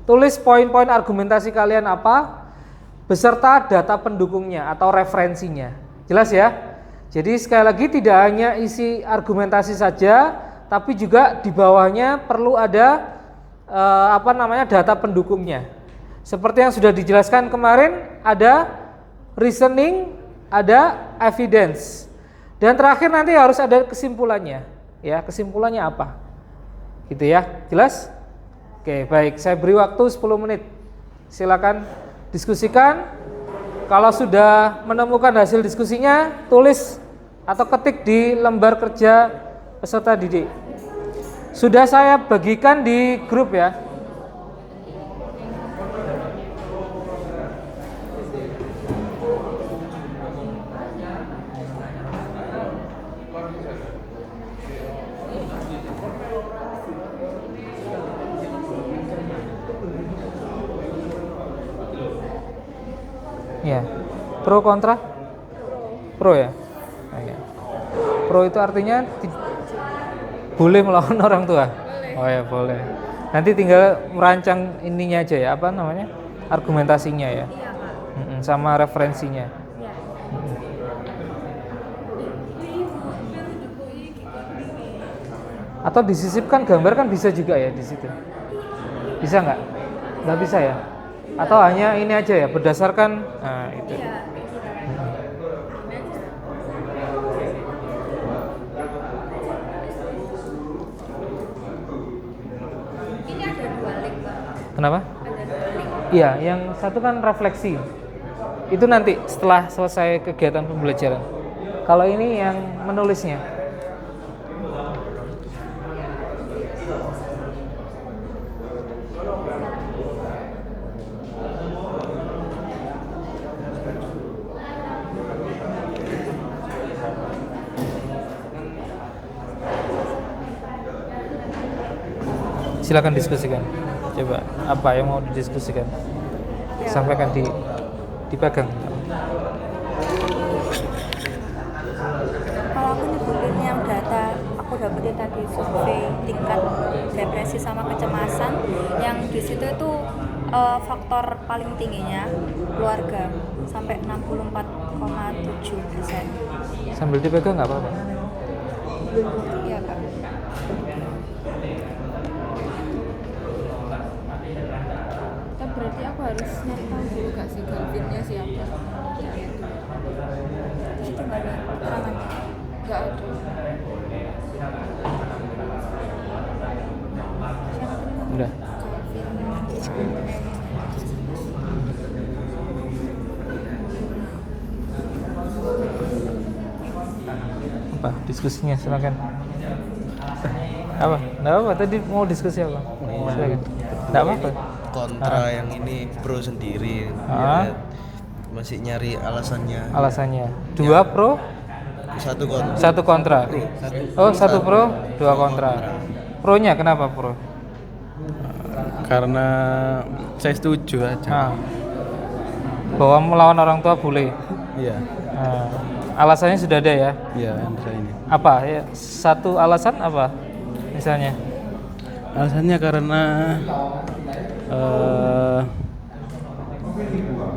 [SPEAKER 1] tulis poin-poin argumentasi kalian apa, beserta data pendukungnya atau referensinya. Jelas ya? Jadi sekali lagi tidak hanya isi argumentasi saja, tapi juga di bawahnya perlu ada data pendukungnya. Seperti yang sudah dijelaskan kemarin, ada reasoning, ada evidence. Dan terakhir nanti harus ada kesimpulannya. Ya, kesimpulannya apa? Gitu ya. Jelas? Oke, baik. Saya beri waktu 10 menit. Silakan diskusikan. Kalau sudah menemukan hasil diskusinya, tulis atau ketik di lembar kerja peserta didik. Sudah saya bagikan di grup ya. Ya, pro kontra? Pro ya? Nah, ya. Pro itu artinya boleh melawan orang tua? Boleh. Oh ya boleh. Nanti tinggal merancang ininya aja ya, apa namanya? Argumentasinya ya. Iya, sama referensinya. Iya. Atau disisipkan gambar kan bisa juga ya di situ. Bisa nggak? Nggak bisa ya? Atau hanya ini aja ya, berdasarkan itu.
[SPEAKER 8] Ini ada 2 link, Pak.
[SPEAKER 1] Kenapa?
[SPEAKER 8] Ada 2 link.
[SPEAKER 1] Iya, yang satu kan refleksi. Itu nanti setelah selesai kegiatan pembelajaran. Kalau ini yang menulisnya. Silakan diskusikan. Coba apa yang mau didiskusikan? Sampaikan dipegang.
[SPEAKER 8] Kalau aku nyebutin yang data aku dapetin tadi survei tingkat depresi sama kecemasan, yang di situ itu faktor paling tingginya keluarga sampai 64,7%.
[SPEAKER 1] Sambil dipegang nggak apa-apa.
[SPEAKER 8] Iya, Kak.
[SPEAKER 9] Berarti aku harus nyari tahu dulu gak sih Galvinnya siapa?
[SPEAKER 8] Itu nggak ada keterangannya.
[SPEAKER 9] Gak ada.
[SPEAKER 1] Udah. Apa diskusinya? Silakan. Apa? Nggak apa. Tadi mau diskusi apa? Silakan. Nggak apa-apa.
[SPEAKER 10] Kontra yang ini pro sendiri. Ya, masih nyari alasannya.
[SPEAKER 1] Alasannya. 2 pro,
[SPEAKER 10] 1 kontra.
[SPEAKER 1] 1 kontra. Oh, 1 pro, 2 kontra. Pro-nya kenapa pro?
[SPEAKER 11] Karena saya setuju aja.
[SPEAKER 1] Bahwa melawan orang tua boleh.
[SPEAKER 11] Iya.
[SPEAKER 1] Alasannya sudah ada ya?
[SPEAKER 11] Iya, ini.
[SPEAKER 1] Apa? Ya, satu alasan apa? Misalnya?
[SPEAKER 11] Alasannya karena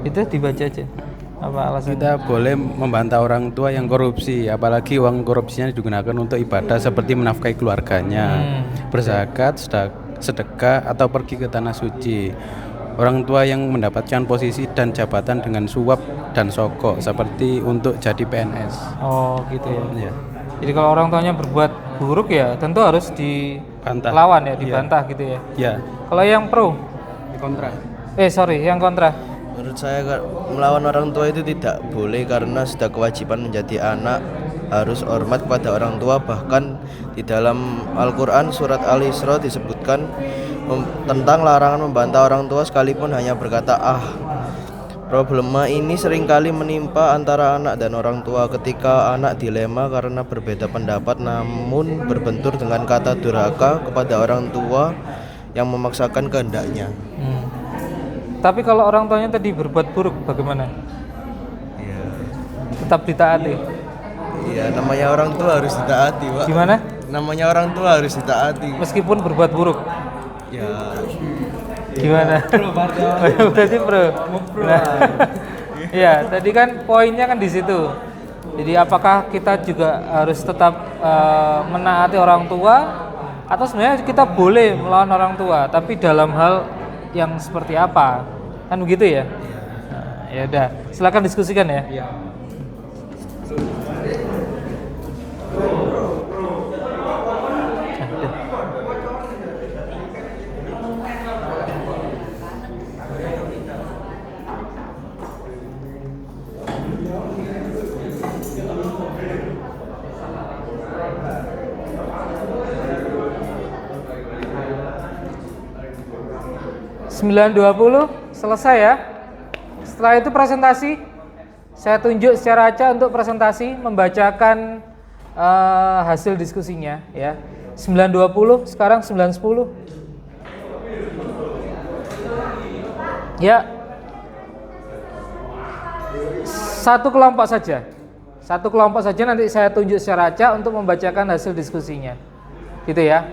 [SPEAKER 1] itu dibaca aja. Apa alasannya?
[SPEAKER 11] Kita boleh membantah orang tua yang korupsi, apalagi uang korupsinya digunakan untuk ibadah seperti menafkahi keluarganya, berzakat, sedekah atau pergi ke tanah suci. Orang tua yang mendapatkan posisi dan jabatan dengan suap dan sogok seperti untuk jadi PNS.
[SPEAKER 1] Oh, gitu ya.
[SPEAKER 11] Iya.
[SPEAKER 1] Jadi kalau orang tuanya berbuat buruk ya tentu harus dilawan ya, dibantah gitu ya.
[SPEAKER 11] Iya.
[SPEAKER 1] Kalau yang pro?
[SPEAKER 11] Kontra.
[SPEAKER 1] Yang kontra.
[SPEAKER 10] Menurut saya melawan orang tua itu tidak boleh karena sudah kewajiban menjadi anak harus hormat kepada orang tua. Bahkan di dalam Al-Quran surat Al-Isra disebutkan tentang larangan membantah orang tua sekalipun hanya berkata Problema ini seringkali menimpa antara anak dan orang tua ketika anak dilema karena berbeda pendapat namun berbentur dengan kata durhaka kepada orang tua yang memaksakan kehendaknya.
[SPEAKER 1] Tapi kalau orang tuanya tadi berbuat buruk bagaimana?
[SPEAKER 10] Iya.
[SPEAKER 1] Tetap ditaati.
[SPEAKER 10] Iya, namanya orang tua harus ditaati, Pak.
[SPEAKER 1] Gimana?
[SPEAKER 10] Namanya orang tua harus ditaati.
[SPEAKER 1] Meskipun berbuat buruk.
[SPEAKER 10] Ya.
[SPEAKER 1] Gimana? Berarti pro. Nah, ya, tadi kan poinnya kan di situ. Jadi apakah kita juga harus tetap menaati orang tua atau sebenarnya kita boleh melawan orang tua, tapi dalam hal yang seperti apa? Kan begitu ya? Nah, ya udah, silakan diskusikan ya. 9.20 selesai ya. Setelah itu presentasi. Saya tunjuk secara acak untuk presentasi membacakan hasil diskusinya ya. 9.20 sekarang 9.10. Ya. Satu kelompok saja. Satu kelompok saja nanti saya tunjuk secara acak untuk membacakan hasil diskusinya. Gitu ya.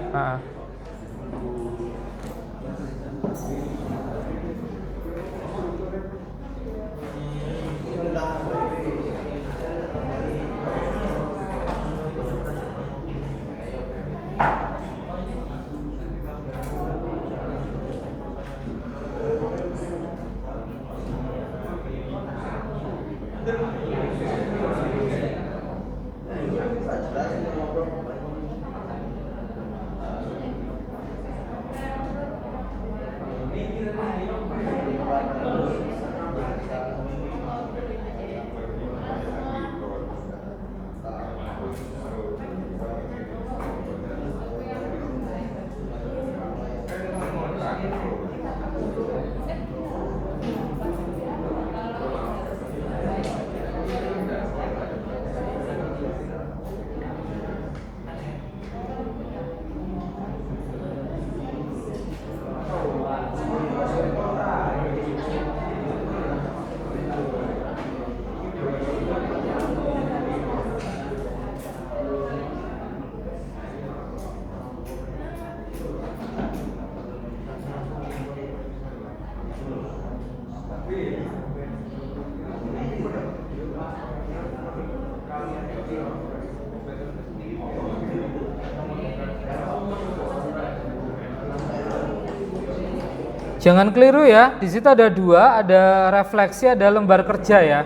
[SPEAKER 1] Jangan keliru ya, di situ ada dua, ada refleksi, ada lembar kerja ya.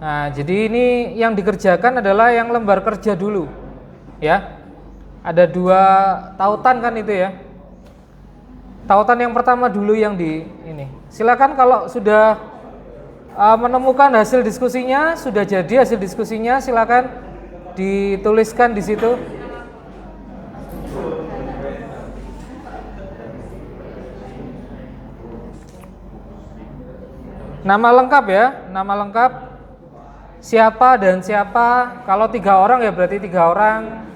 [SPEAKER 1] Nah, jadi ini yang dikerjakan adalah yang lembar kerja dulu, ya. Ada dua tautan kan itu ya. Tautan yang pertama dulu yang di ini. Silakan kalau sudah menemukan hasil diskusinya, sudah jadi hasil diskusinya, silakan dituliskan di situ. Nama lengkap ya, nama lengkap siapa dan siapa. Kalau 3 orang ya berarti 3 orang.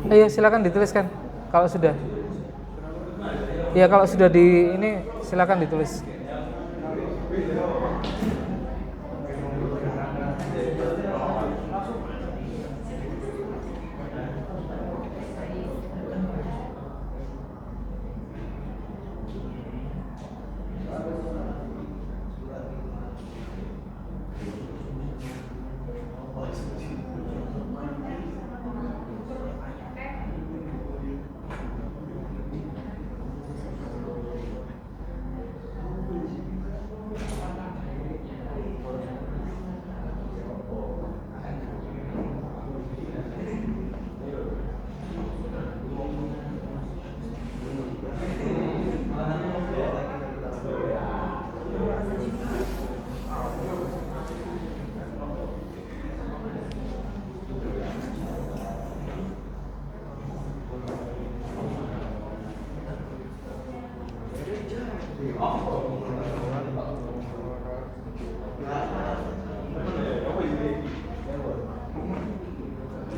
[SPEAKER 1] Iya, silakan dituliskan kalau sudah. Ya kalau sudah di ini silakan ditulis.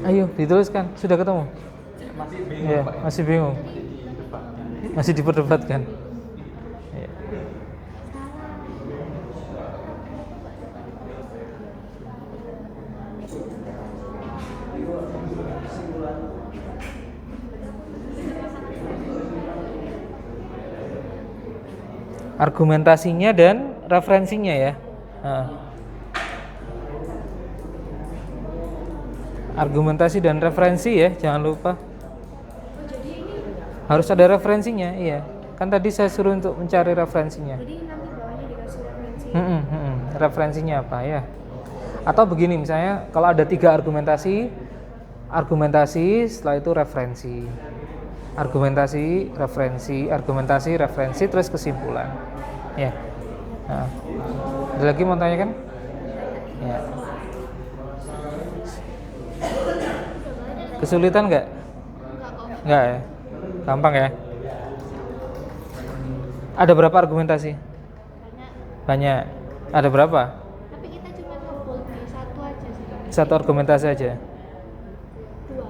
[SPEAKER 1] Ayo dituliskan, sudah ketemu? Masih bingung, ya, Pak. Masih bingung. Masih diperdebatkan. Ya. Argumentasinya dan referensinya ya. Argumentasi dan referensi ya, jangan lupa. Harus ada referensinya, iya. Kan tadi saya suruh untuk mencari referensinya.
[SPEAKER 9] Jadi nanti bawahnya dikasih referensi.
[SPEAKER 1] Referensinya apa ya? Atau begini misalnya, kalau ada 3 argumentasi, setelah itu referensi. Argumentasi, referensi, terus kesimpulan. Ya. Nah. Ada lagi mau tanya kan? Ya. Kesulitan nggak? Nggak ya? Gampang ya? Ada berapa argumentasi? Banyak. Ada berapa?
[SPEAKER 9] Tapi kita cuma ngebol di satu aja sih.
[SPEAKER 1] Satu argumentasi aja?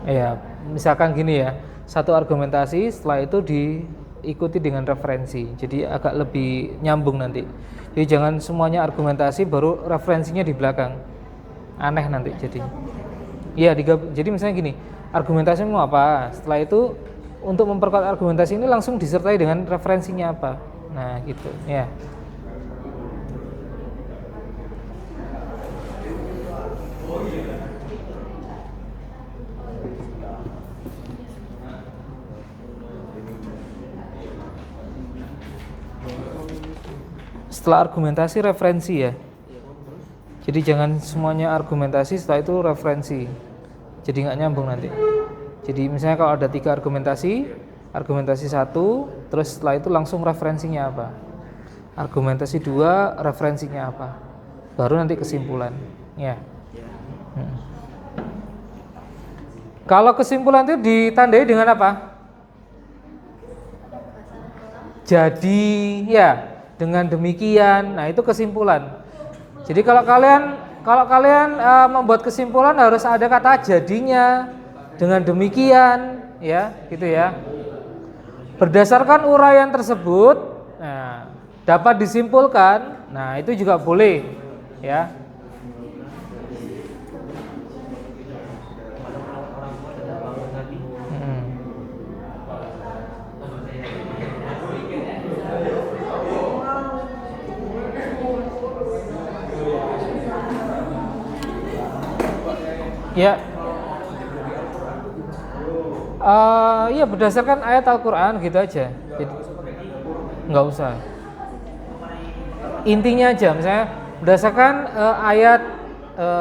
[SPEAKER 1] Iya, misalkan gini ya, satu argumentasi setelah itu diikuti dengan referensi, jadi agak lebih nyambung nanti. Jadi jangan semuanya argumentasi baru referensinya di belakang, aneh nanti jadi. Iya, jadi misalnya gini, argumentasi mau apa, setelah itu untuk memperkuat argumentasi ini langsung disertai dengan referensinya apa. Nah gitu ya. Setelah argumentasi referensi ya. Jadi jangan semuanya argumentasi setelah itu referensi. Jadi nggak nyambung nanti. Jadi misalnya kalau ada 3 argumentasi 1, terus setelah itu langsung referensinya apa? Argumentasi 2, referensinya apa? Baru nanti kesimpulan. Ya. Kalau kesimpulan itu ditandai dengan apa? Jadi ya. Dengan demikian, nah itu kesimpulan. Jadi kalau kalian membuat kesimpulan harus ada kata jadinya, dengan demikian, ya, gitu ya. Berdasarkan uraian tersebut, nah, dapat disimpulkan, nah itu juga boleh, ya. Ya, ya berdasarkan ayat Al-Quran gitu aja. Jadi, nggak usah. Intinya aja, misalnya berdasarkan ayat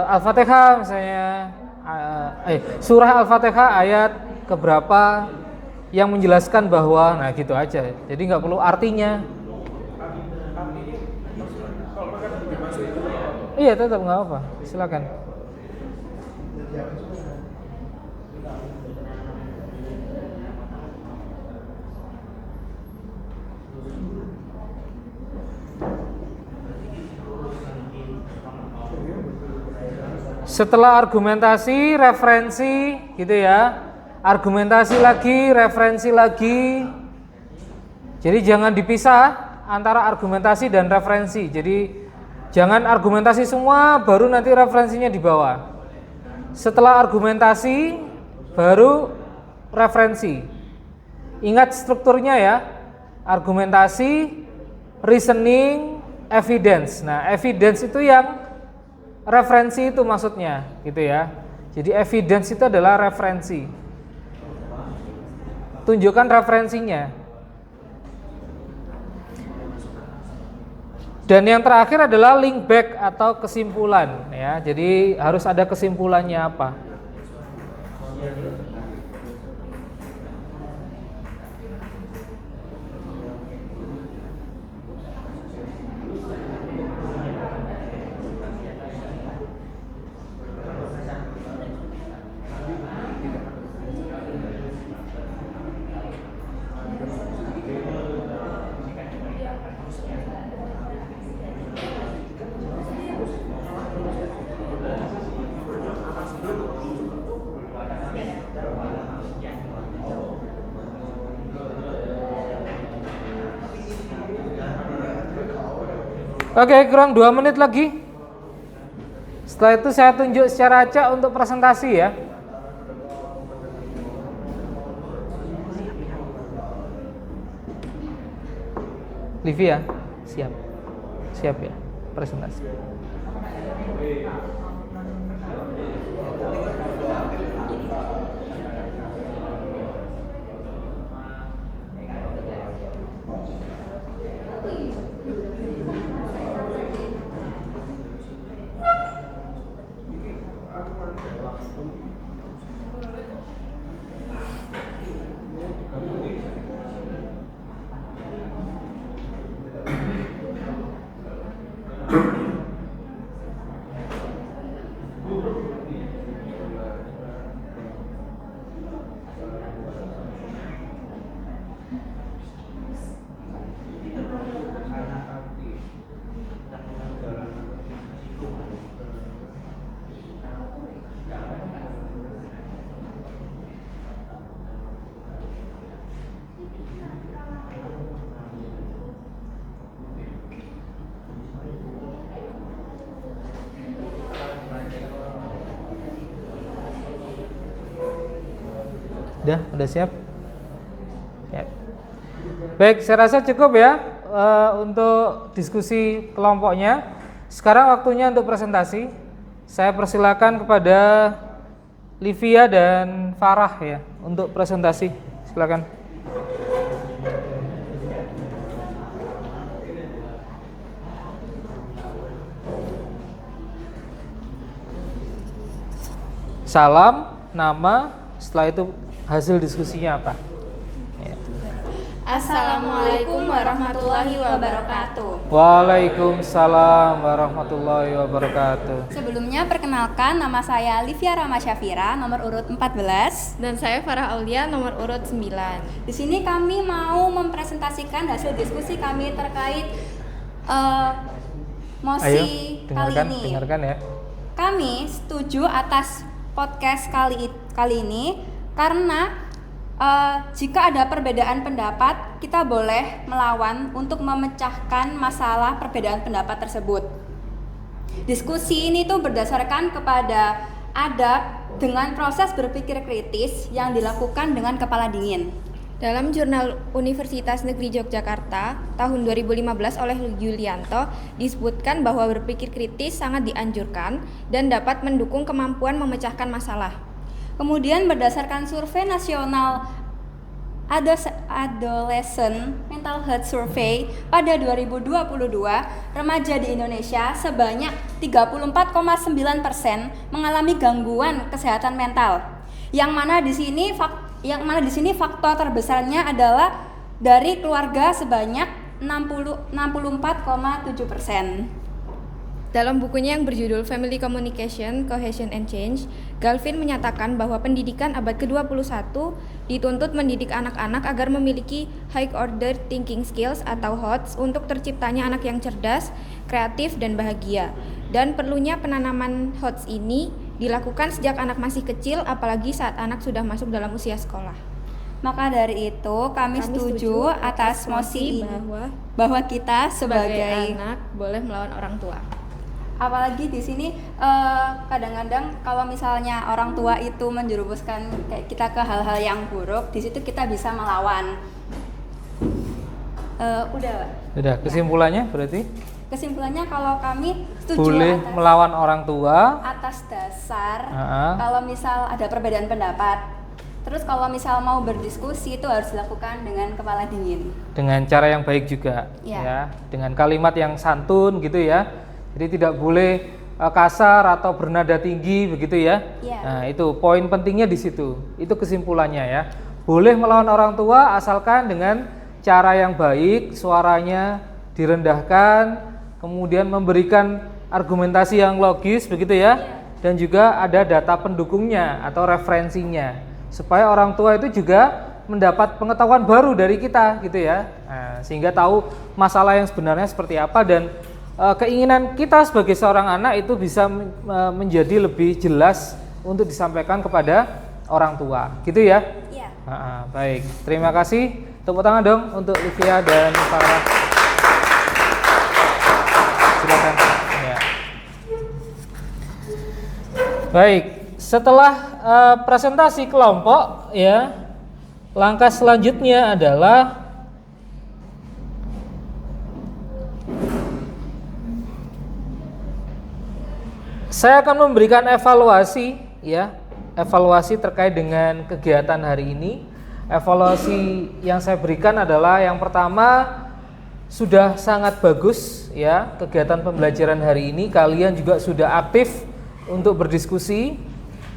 [SPEAKER 1] Al-Fatihah, misalnya surah Al-Fatihah ayat keberapa yang menjelaskan bahwa, nah gitu aja. Jadi nggak perlu artinya. Iya tetap nggak apa, silakan. Setelah argumentasi, referensi, gitu ya. Argumentasi lagi, referensi lagi. Jadi jangan dipisah antara argumentasi dan referensi. Jadi jangan argumentasi semua, baru nanti referensinya di bawah. Setelah argumentasi, baru referensi. Ingat strukturnya ya. Argumentasi, reasoning, evidence. Nah, evidence itu yang referensi itu maksudnya, gitu ya. Jadi evidence itu adalah referensi. Tunjukkan referensinya. Dan yang terakhir adalah link back atau kesimpulan, ya. Jadi harus ada kesimpulannya apa. Oke, kurang 2 menit lagi. Setelah itu saya tunjuk secara acak untuk presentasi ya. Livia, siap. Siap ya, presentasi. Udah siap? Ya. Baik, saya rasa cukup ya untuk diskusi kelompoknya. Sekarang waktunya untuk presentasi. Saya persilakan kepada Livia dan Farah ya untuk presentasi. Silakan. Salam, nama, setelah itu hasil diskusinya apa?
[SPEAKER 8] Assalamualaikum warahmatullahi wabarakatuh.
[SPEAKER 1] Waalaikumsalam warahmatullahi wabarakatuh.
[SPEAKER 8] Sebelumnya perkenalkan, nama saya Livia Rama Syafira, nomor urut 14.
[SPEAKER 9] Dan saya Farah Aulia, nomor urut 9.
[SPEAKER 8] Di sini kami mau mempresentasikan hasil diskusi kami terkait mosi kali ini.
[SPEAKER 1] Dengarkan ya.
[SPEAKER 8] Kami setuju atas podcast kali ini karena jika ada perbedaan pendapat, kita boleh melawan untuk memecahkan masalah perbedaan pendapat tersebut. Diskusi ini tuh berdasarkan kepada adab dengan proses berpikir kritis yang dilakukan dengan kepala dingin.
[SPEAKER 9] Dalam jurnal Universitas Negeri Yogyakarta tahun 2015 oleh Yulianto disebutkan bahwa berpikir kritis sangat dianjurkan dan dapat mendukung kemampuan memecahkan masalah. Kemudian berdasarkan survei nasional Adolescent Mental Health Survey pada 2022, remaja di Indonesia sebanyak 34,9% mengalami gangguan kesehatan mental. Yang mana di sini faktor terbesarnya adalah dari keluarga sebanyak 64,7%. Dalam bukunya yang berjudul Family Communication, Cohesion and Change, Galvin menyatakan bahwa pendidikan abad ke-21 dituntut mendidik anak-anak agar memiliki high order thinking skills atau HOTS untuk terciptanya anak yang cerdas, kreatif, dan bahagia. Dan perlunya penanaman HOTS ini dilakukan sejak anak masih kecil, apalagi saat anak sudah masuk dalam usia sekolah.
[SPEAKER 8] Maka dari itu kami setuju atas mosi bahwa kita sebagai
[SPEAKER 9] anak boleh melawan orang tua.
[SPEAKER 8] Apalagi di sini kadang-kadang kalau misalnya orang tua itu menjerumuskan kayak kita ke hal-hal yang buruk, di situ kita bisa melawan.
[SPEAKER 1] Udah. Kesimpulannya berarti?
[SPEAKER 8] Kesimpulannya kalau kami setuju
[SPEAKER 1] boleh melawan orang tua
[SPEAKER 8] atas dasar kalau misal ada perbedaan pendapat. Terus kalau misal mau berdiskusi itu harus dilakukan dengan kepala dingin.
[SPEAKER 1] Dengan cara yang baik juga, ya. Dengan kalimat yang santun gitu ya. Jadi tidak boleh kasar atau bernada tinggi begitu ya. Nah, itu poin pentingnya di situ. Itu kesimpulannya ya. Boleh melawan orang tua asalkan dengan cara yang baik, suaranya direndahkan, kemudian memberikan argumentasi yang logis begitu ya. Dan juga ada data pendukungnya atau referensinya. Supaya orang tua itu juga mendapat pengetahuan baru dari kita gitu ya. Nah, sehingga tahu masalah yang sebenarnya seperti apa dan keinginan kita sebagai seorang anak itu bisa menjadi lebih jelas untuk disampaikan kepada orang tua, gitu ya? Iya. Baik, terima kasih. Tepuk tangan dong untuk Livia dan Farah. Silakan. Ya. Baik, setelah presentasi kelompok, ya, langkah selanjutnya adalah saya akan memberikan evaluasi ya, evaluasi terkait dengan kegiatan hari ini. Evaluasi yang saya berikan adalah yang pertama, sudah sangat bagus ya kegiatan pembelajaran hari ini. Kalian juga sudah aktif untuk berdiskusi,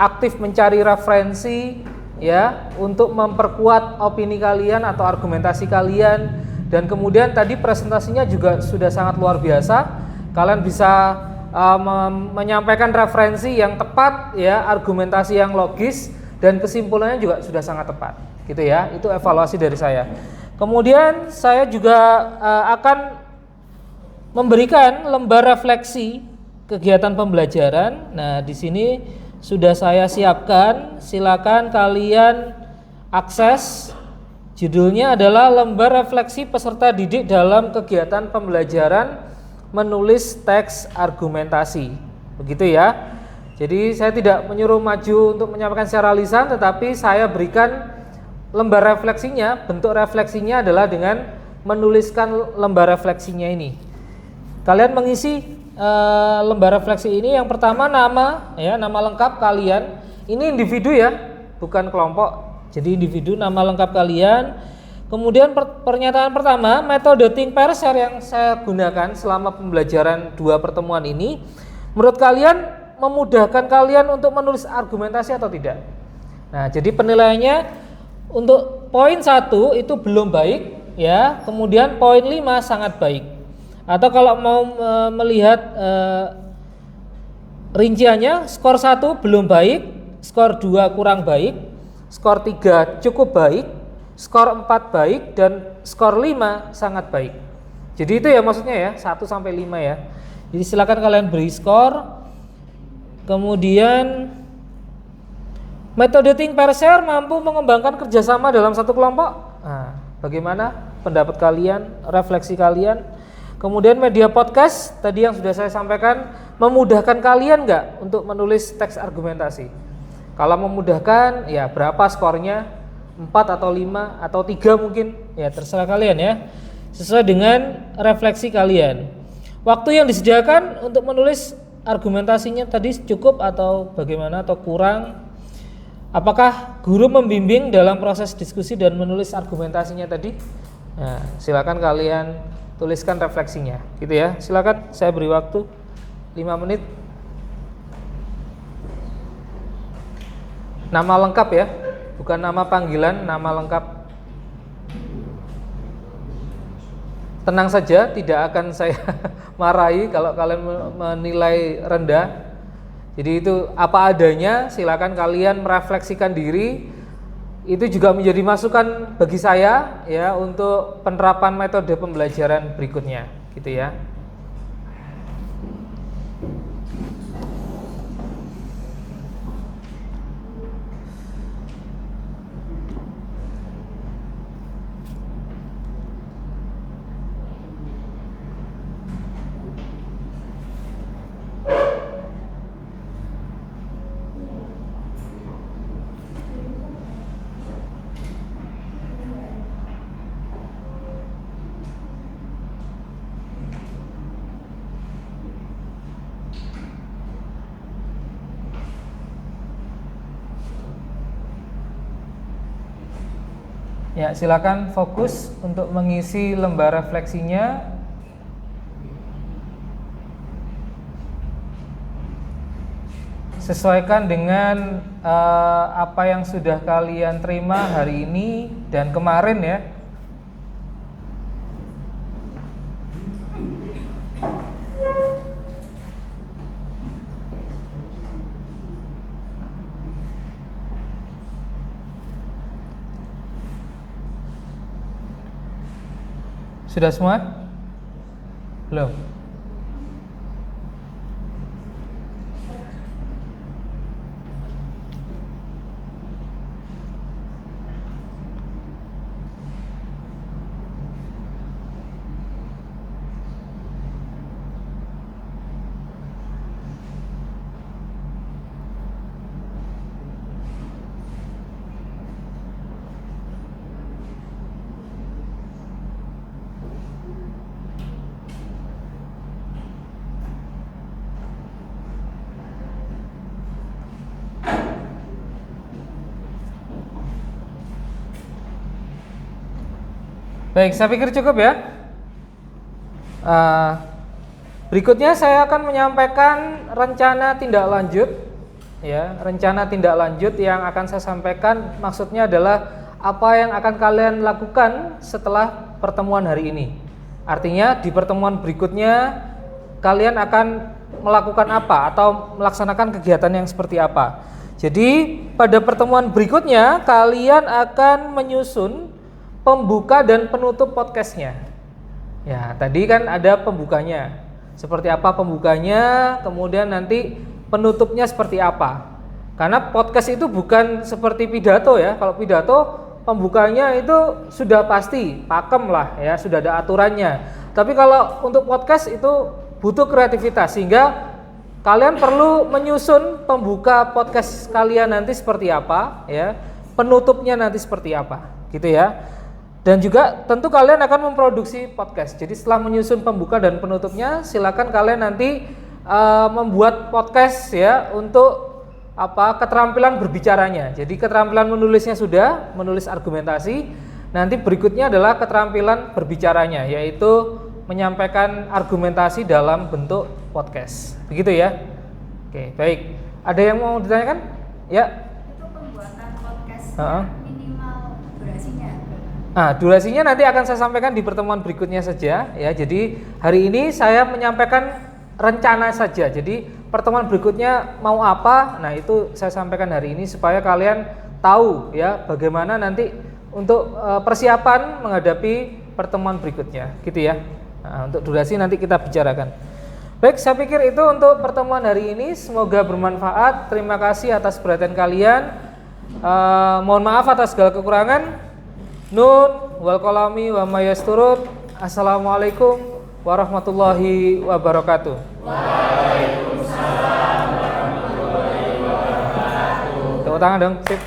[SPEAKER 1] aktif mencari referensi ya untuk memperkuat opini kalian atau argumentasi kalian. Dan kemudian tadi presentasinya juga sudah sangat luar biasa. Kalian bisa menyampaikan referensi yang tepat ya, argumentasi yang logis dan kesimpulannya juga sudah sangat tepat gitu ya. Itu evaluasi dari saya. Kemudian saya juga akan memberikan lembar refleksi kegiatan pembelajaran. Nah, di sini sudah saya siapkan, silakan kalian akses. Judulnya adalah lembar refleksi peserta didik dalam kegiatan pembelajaran menulis teks argumentasi, begitu ya. Jadi saya tidak menyuruh maju untuk menyampaikan secara lisan, tetapi saya berikan lembar refleksinya, bentuk refleksinya adalah dengan menuliskan lembar refleksinya ini. Kalian mengisi lembar refleksi ini, yang pertama nama, ya, nama lengkap kalian. Ini individu ya, bukan kelompok. Jadi individu, nama lengkap kalian. Kemudian pernyataan pertama, metode think pair share yang saya gunakan selama pembelajaran 2 pertemuan ini, menurut kalian memudahkan kalian untuk menulis argumentasi atau tidak? Nah, jadi penilaiannya untuk poin 1 itu belum baik, ya. Kemudian poin 5 sangat baik. Atau kalau mau melihat rinciannya, skor 1 belum baik, skor 2 kurang baik, skor 3 cukup baik, skor 4 baik, dan skor 5 sangat baik. Jadi itu ya maksudnya ya, 1 sampai 5 ya. Jadi silakan kalian beri skor. Kemudian metode think pair share mampu mengembangkan kerjasama dalam satu kelompok. Nah, bagaimana pendapat kalian, refleksi kalian? Kemudian media podcast tadi yang sudah saya sampaikan, memudahkan kalian nggak untuk menulis teks argumentasi? Kalau memudahkan, ya berapa skornya? 4 atau 5 atau 3 mungkin? Ya terserah kalian ya, sesuai dengan refleksi kalian. Waktu yang disediakan untuk menulis argumentasinya tadi cukup atau bagaimana, atau kurang? Apakah guru membimbing dalam proses diskusi dan menulis argumentasinya tadi? Nah, silakan kalian tuliskan refleksinya, gitu ya. Silakan, saya beri waktu 5 menit. Nama lengkap ya, bukan nama panggilan, nama lengkap. Tenang saja, tidak akan saya marahi kalau kalian menilai rendah. Jadi itu apa adanya, silakan kalian merefleksikan diri. Itu juga menjadi masukan bagi saya ya untuk penerapan metode pembelajaran berikutnya, gitu ya. Ya, silakan fokus untuk mengisi lembar refleksinya. Sesuaikan dengan apa yang sudah kalian terima hari ini dan kemarin ya. Sudah semua? Belum? Baik, saya pikir cukup ya. Berikutnya saya akan menyampaikan rencana tindak lanjut. Ya, rencana tindak lanjut yang akan saya sampaikan maksudnya adalah apa yang akan kalian lakukan setelah pertemuan hari ini. Artinya di pertemuan berikutnya kalian akan melakukan apa atau melaksanakan kegiatan yang seperti apa. Jadi pada pertemuan berikutnya kalian akan menyusun pembuka dan penutup podcastnya. Ya, tadi kan ada pembukanya. Seperti apa pembukanya, kemudian nanti penutupnya seperti apa. Karena podcast itu bukan seperti pidato ya. Kalau pidato pembukanya itu sudah pasti, pakem lah ya, sudah ada aturannya. Tapi kalau untuk podcast itu butuh kreativitas, sehingga kalian perlu menyusun pembuka podcast kalian nanti seperti apa ya. penutupnya nanti seperti apa, gitu ya. Dan juga tentu kalian akan memproduksi podcast. Jadi setelah menyusun pembuka dan penutupnya, silakan kalian nanti membuat podcast ya untuk keterampilan berbicaranya. Jadi keterampilan menulisnya sudah, menulis argumentasi. Nanti berikutnya adalah keterampilan berbicaranya, yaitu menyampaikan argumentasi dalam bentuk podcast. Begitu ya. Oke, baik. Ada yang mau ditanyakan? Ya.
[SPEAKER 8] Itu pembuatan podcast minimal durasinya.
[SPEAKER 1] Nah, durasinya nanti akan saya sampaikan di pertemuan berikutnya saja ya. Jadi hari ini saya menyampaikan rencana saja. Jadi pertemuan berikutnya mau apa? Nah, itu saya sampaikan hari ini supaya kalian tahu ya bagaimana nanti untuk persiapan menghadapi pertemuan berikutnya, gitu ya. Nah, untuk durasi nanti kita bicarakan. Baik, saya pikir itu untuk pertemuan hari ini. Semoga bermanfaat. Terima kasih atas perhatian kalian. Mohon maaf atas segala kekurangan. Nun wal qalami wa ma yasturun. Assalamualaikum warahmatullahi wabarakatuh. Waalaikumsalam warahmatullahi wabarakatuh. Tepuk tangan dong, sip.